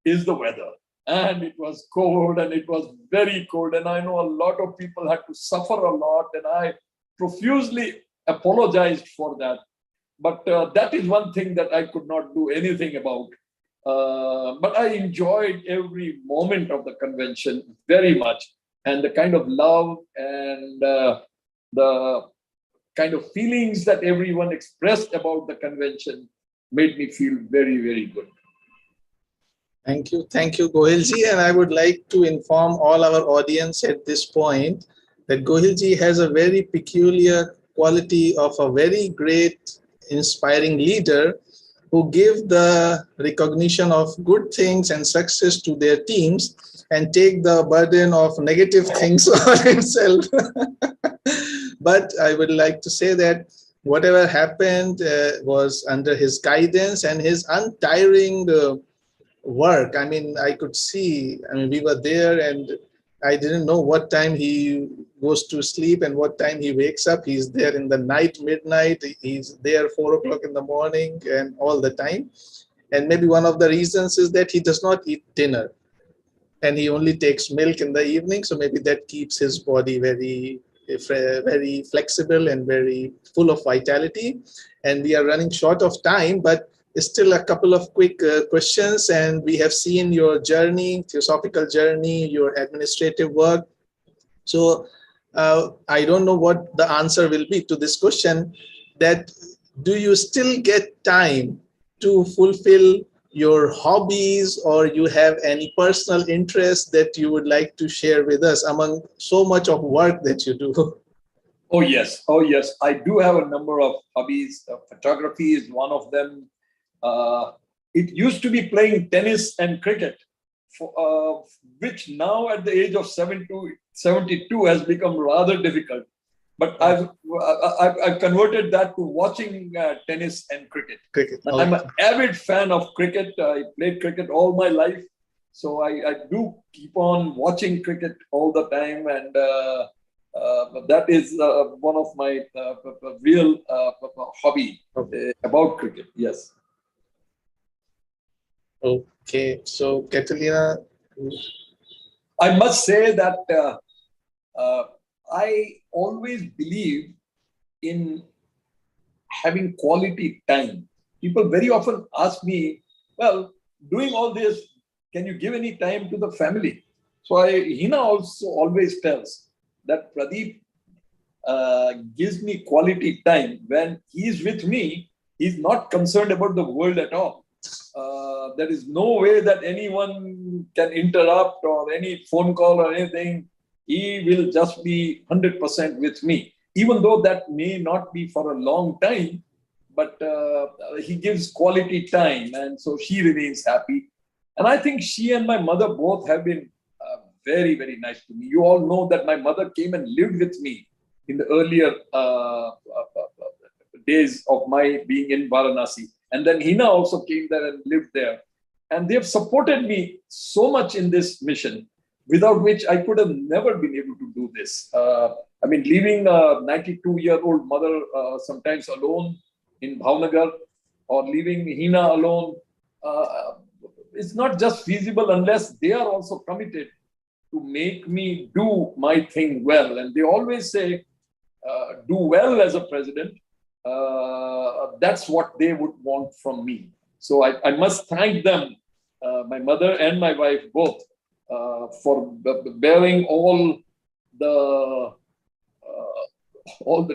is the weather. And it was cold, and it was very cold. And I know a lot of people had to suffer a lot, and I profusely apologized for that. But that is one thing that I could not do anything about. But I enjoyed every moment of the convention very much. And the kind of love and the kind of feelings that everyone expressed about the convention made me feel very, very good. Thank you, Gohelji. And I would like to inform all our audience at this point that Gohelji has a very peculiar quality of a very great, inspiring leader who give the recognition of good things and success to their teams and take the burden of negative things on himself. But I would like to say that whatever happened was under his guidance and his untiring work. I mean, I could see, I mean, we were there and I didn't know what time he goes to sleep and what time he wakes up. He's there in the night, midnight. He's there 4 o'clock in the morning and all the time. And maybe one of the reasons is that he does not eat dinner and he only takes milk in the evening. So maybe that keeps his body very flexible and very full of vitality. And we are running short of time, but still a couple of quick questions. And we have seen your journey, theosophical journey, your administrative work. So I don't know what the answer will be to this question, that do you still get time to fulfill your hobbies, or you have any personal interest that you would like to share with us among so much of work that you do? Oh, yes. Oh, yes. I do have a number of hobbies. Photography is one of them. It used to be playing tennis and cricket, which now at the age of 72 has become rather difficult. But I've converted that to watching tennis and cricket. Okay. I'm an avid fan of cricket. I played cricket all my life. So I do keep on watching cricket all the time. And that is one of my real hobby about cricket. Yes. Okay. So, Catalina? I must say that I always believe in having quality time. People very often ask me, well, doing all this, can you give any time to the family? So Hina also always tells that Pradeep gives me quality time. When he's with me, he's not concerned about the world at all. There is no way that anyone can interrupt or any phone call or anything. He will just be 100% with me, even though that may not be for a long time, but he gives quality time, and so she remains happy. And I think she and my mother both have been very, very nice to me. You all know that my mother came and lived with me in the earlier days of my being in Varanasi. And then Hina also came there and lived there. And they have supported me so much in this mission, without which I could have never been able to do this. I mean, leaving a 92-year-old mother sometimes alone in Bhavnagar, or leaving Hina alone, it's not just feasible unless they are also committed to make me do my thing well. And they always say, do well as a president. That's what they would want from me. So I must thank them, my mother and my wife both, for bearing all the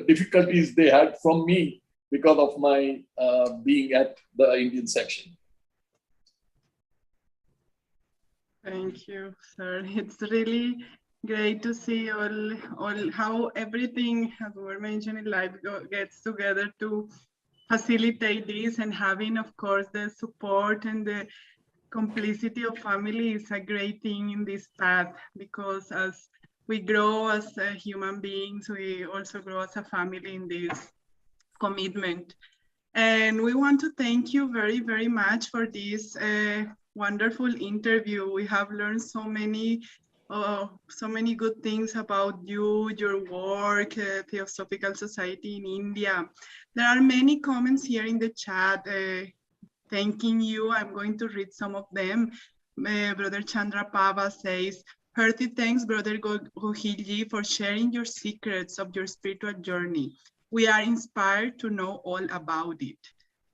difficulties they had from me because of my being at the Indian section. Thank you, sir. It's really great to see all how everything, as we were mentioning, life gets together to facilitate this, and having, of course, the support and the complicity of family is a great thing in this path, because as we grow as human beings, we also grow as a family in this commitment. And we want to thank you very, very much for this wonderful interview. We have learned so many so many good things about you, your work, Theosophical Society in India. There are many comments here in the chat thanking you. I'm going to read some of them. Brother Chandra Pava says, hearty thanks, Brother Gohelji, for sharing your secrets of your spiritual journey. We are inspired to know all about it.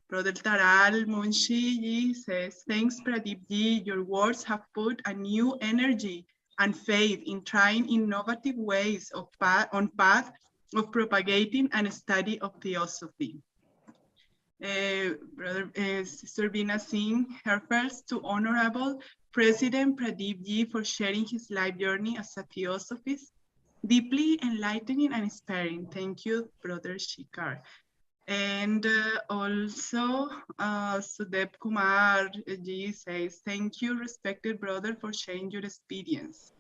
Brother Taral Munshi says, thanks Pradeep ji, your words have put a new energy and faith in trying innovative ways of on path of propagating and study of theosophy. Sister Bina Singh, her first to Honorable President Pradeep ji for sharing his life journey as a theosophist. Deeply enlightening and inspiring. Thank you, Brother Shikar. And also, Sudeb Kumar ji says, thank you, respected brother, for sharing your experience.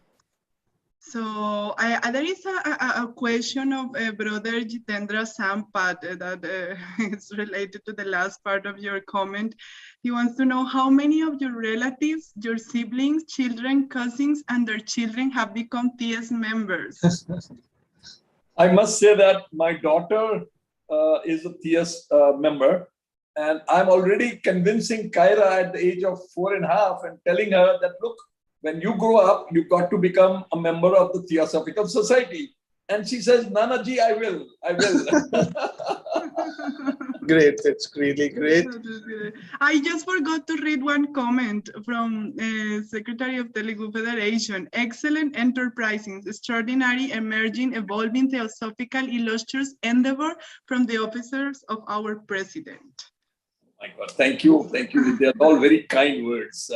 So there is a question of Brother Jitendra SAMVAAD that is related to the last part of your comment. He wants to know how many of your relatives, your siblings, children, cousins, and their children have become TS members. I must say that my daughter is a TS member, and I'm already convincing Kyra at the age of 4.5 and telling her that, look, when you grow up, you got to become a member of the Theosophical Society. And she says, Nana ji, I will. Great, that's really great. I just forgot to read one comment from Secretary of Telugu Federation. Excellent enterprising, extraordinary, emerging, evolving, theosophical, illustrious endeavor from the officers of our president. My God, thank you. They're all very kind words.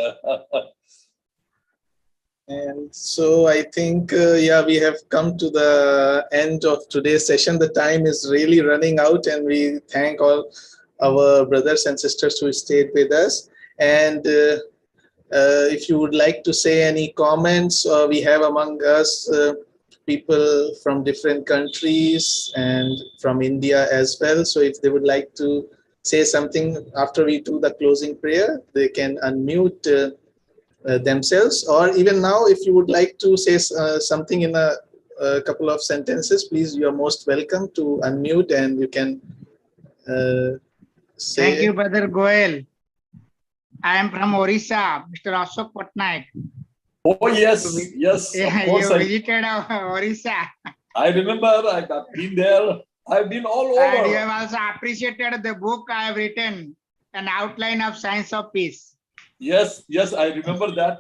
And so I think, we have come to the end of today's session. The time is really running out, and we thank all our brothers and sisters who stayed with us. And if you would like to say any comments, we have among us people from different countries and from India as well. So if they would like to say something after we do the closing prayer, they can unmute themselves, or even now, if you would like to say something in a couple of sentences, please, you are most welcome to unmute and you can say. Thank you, Brother Gohel. I am from Orissa, Mr. Ashok Patnaik. Oh, yes. Yeah, of course. You visited Orissa. I remember, I've been there. I've been all over. And you have also appreciated the book I have written, An Outline of Science of Peace. Yes, I remember that.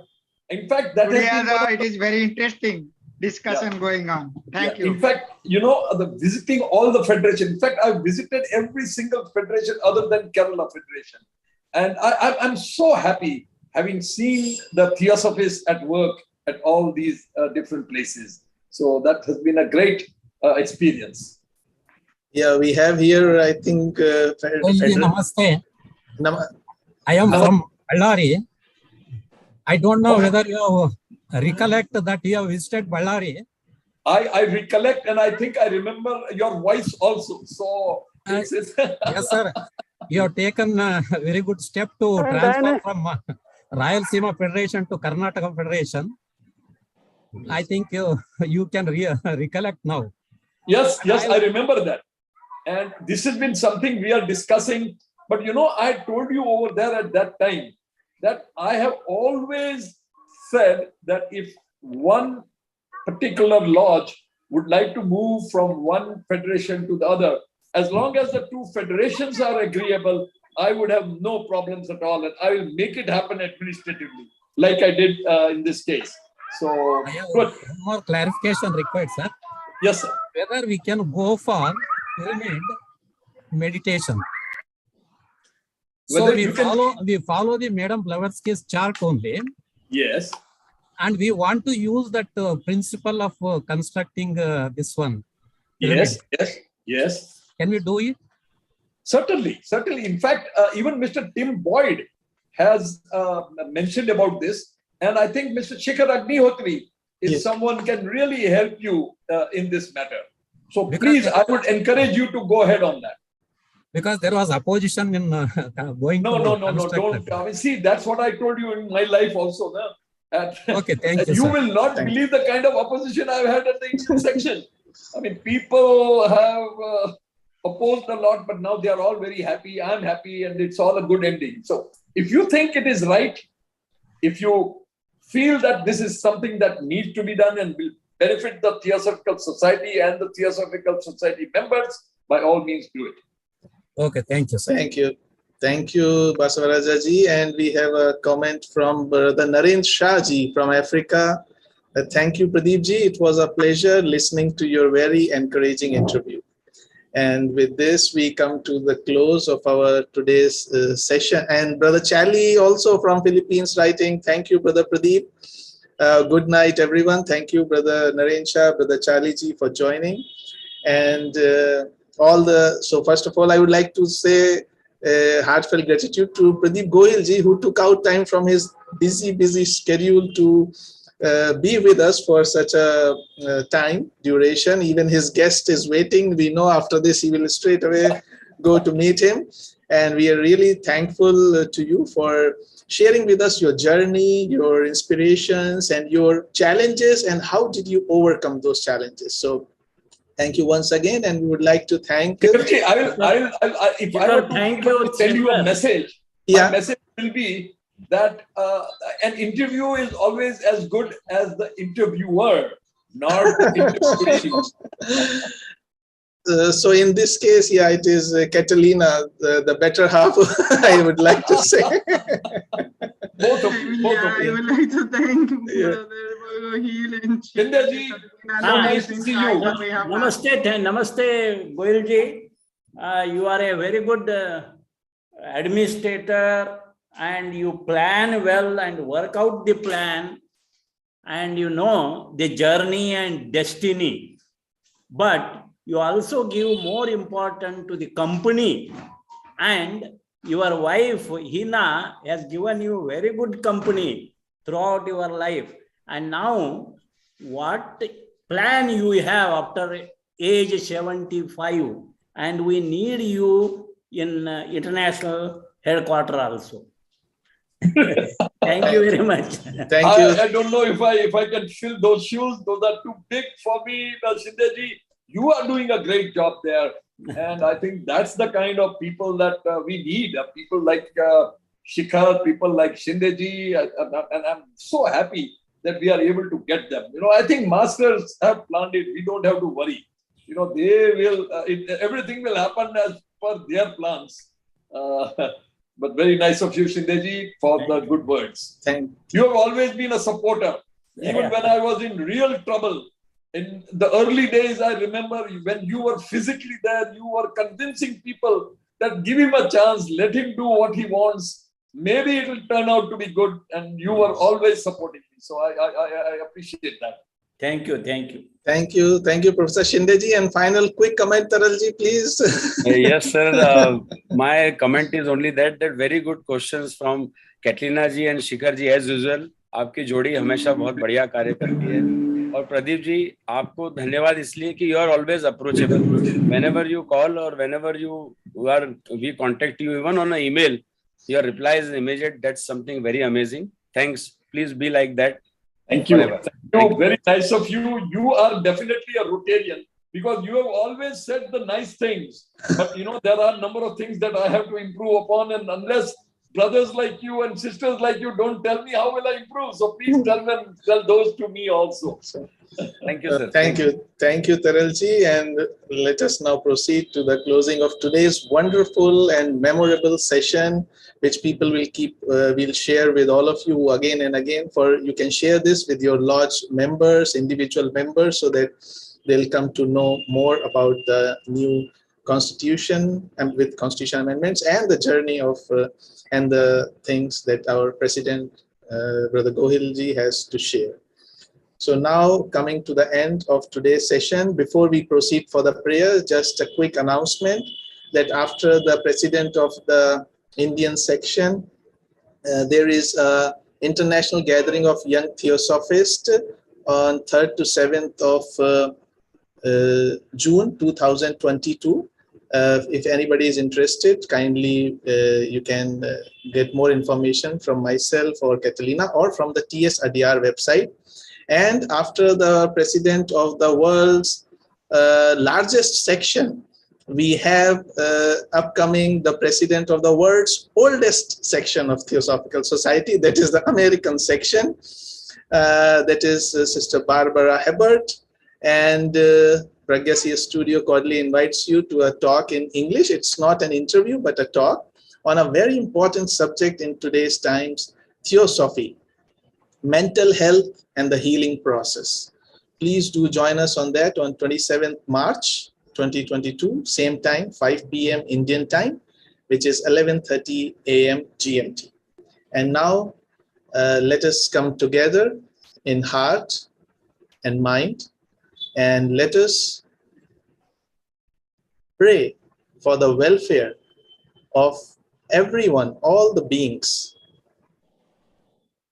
In fact, it is very interesting discussion going on. Thank you. In fact, visiting all the federation. In fact, I've visited every single federation other than Kerala Federation. And I'm so happy having seen the Theosophists at work at all these different places. So that has been a great experience. Yeah, we have here, I think... Namaste. I am from Ballari. I don't know whether you recollect that you have visited Ballari. I recollect, and I think I remember your voice also. So yes, sir. You have taken a very good step to transfer from Rayalaseema Federation to Karnataka Federation. I think you can recollect now. Yes, I remember that. And this has been something we are discussing. But I told you over there at that time that I have always said that if one particular lodge would like to move from one federation to the other, as long as the two federations are agreeable, I would have no problems at all, and I will make it happen administratively, like I did in this case. So, good. More clarification required, sir. Yes, sir. Whether we can go for pyramid meditation. So we follow the Madam Blavatsky's chart only. Yes. And we want to use that principle of constructing this one. Yes. Can we do it? Certainly. In fact, even Mr. Tim Boyd has mentioned about this. And I think Mr. Shikhar Agnihotri is someone can really help you in this matter. So please, I would encourage you to go ahead on that. Because there was opposition in going No, don't. See, that's what I told you in my life also. No? And, Okay, thank and you, you sir. will not believe the kind of opposition I've had at the Indian section. I mean, people have opposed a lot, but now they are all very happy. I'm happy, and it's all a good ending. So if you think it is right, if you feel that this is something that needs to be done and will benefit the Theosophical Society and the Theosophical Society members, by all means do it. Okay, thank you, sir. Thank you. Thank you, Basavaraja ji. And we have a comment from Brother Narendra Shah ji from Africa. Thank you, Pradeep ji. It was a pleasure listening to your very encouraging interview. And with this, we come to the close of our today's session. And Brother Charlie, also from Philippines, writing, thank you, Brother Pradeep. Good night, everyone. Thank you, Brother Narendra Shah, Brother Charlie ji, for joining. And so first of all, I would like to say heartfelt gratitude to Pradeep Gohil ji, who took out time from his busy schedule to be with us for such a time duration. Even his guest is waiting. We know after this he will straight away go to meet him. And we are really thankful to you for sharing with us your journey, your inspirations, and your challenges, and how did you overcome those challenges. So thank you once again, and we would like to thank. If I were to tell you a message, my message will be that an interview is always as good as the interviewer, not the interviewee. So in this case, it is Catalina, the better half, I would like to say. Both of you. I would like to thank Brother Gohil and Shindaji, so nice to see you. Namaste, Gohelji. You are a very good administrator, and you plan well and work out the plan, and you know the journey and destiny. But you also give more importance to the company, and your wife Hina has given you very good company throughout your life. And now what plan you have after age 75, and we need you in international headquarters also. Thank you very much. Thank you. I don't know if I can fill those shoes. Those are too big for me, Shindaji. You are doing a great job there. And I think that's the kind of people that we need. People like Shikhar, people like Shindaji. And I'm so happy that we are able to get them. I think masters have planned it. We don't have to worry. They will, everything will happen as per their plans. But very nice of you, Shindaji, for the good words. Thank you. You have always been a supporter. Even when I was in real trouble, in the early days, I remember when you were physically there, you were convincing people that give him a chance, let him do what he wants. Maybe it will turn out to be good. And you were always supporting me. So I appreciate that. Thank you. Thank you. Thank you. Thank you, Professor Shindaji. And final quick comment, Taralji, please. Yes, sir. My comment is only that very good questions from Katrina ji and Shikhar ji as usual. आपकी जोड़ी हमेशा बहुत बढ़िया कार्य करती है. और प्रदीप जी, आपको धन्यवाद इसलिए कि you are always approachable. Whenever you call or whenever we contact you even on an email, your reply is immediate. That's something very amazing. Thanks. Please be like that. Thank you. Thank you. Very nice of you. You are definitely a Rotarian because you have always said the nice things. But there are a number of things that I have to improve upon, and unless brothers like you and sisters like you don't tell me, how will I improve? So please tell those to me also. Thank you, sir. Thank you. Thank you, Taralji. And let us now proceed to the closing of today's wonderful and memorable session, which people will share with all of you again and again. You can share this with your lodge members, individual members, so that they'll come to know more about the new constitution and with constitution amendments and the journey of and the things that our president, Brother Gohelji, has to share. So now coming to the end of today's session, before we proceed for the prayer, just a quick announcement that after the president of the Indian section, there is an international gathering of young Theosophists on 3rd to 7th of June 2022. If anybody is interested, kindly you can get more information from myself or Catalina or from the TS Adyar website. And after the president of the world's largest section, we have upcoming the president of the world's oldest section of Theosophical Society, that is the American section, that is Sister Barbara Hebert. And Pragyasya Studio cordially invites you to a talk in English. It's not an interview, but a talk on a very important subject in today's times, theosophy, mental health, and the healing process. Please do join us on that on 27th March 2022, same time, 5 p.m. Indian time, which is 11:30 a.m. GMT. And now let us come together in heart and mind, and let us pray for the welfare of everyone, all the beings,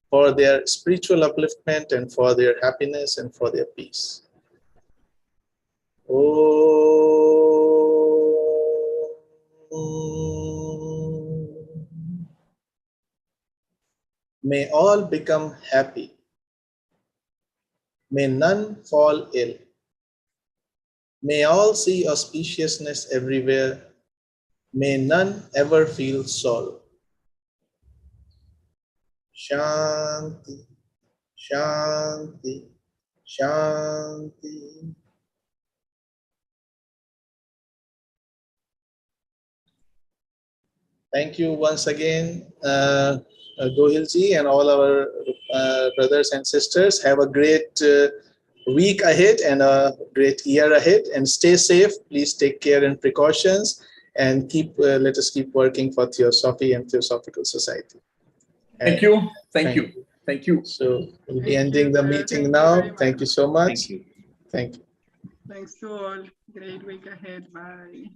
for their spiritual upliftment and for their happiness and for their peace. May all become happy. May none fall ill. May all see auspiciousness everywhere. May none ever feel sorrow. Shanti, Shanti, Shanti. Thank you once again, Gohelji, and all our brothers and sisters. Have a great week ahead and a great year ahead, and stay safe. Please take care and precautions, and let us keep working for Theosophy and Theosophical Society. Thank you. Thank you. Thank you. So we'll be ending the meeting now. Thank you so much. Thank you. Thank you. Thanks to all. Great week ahead. Bye.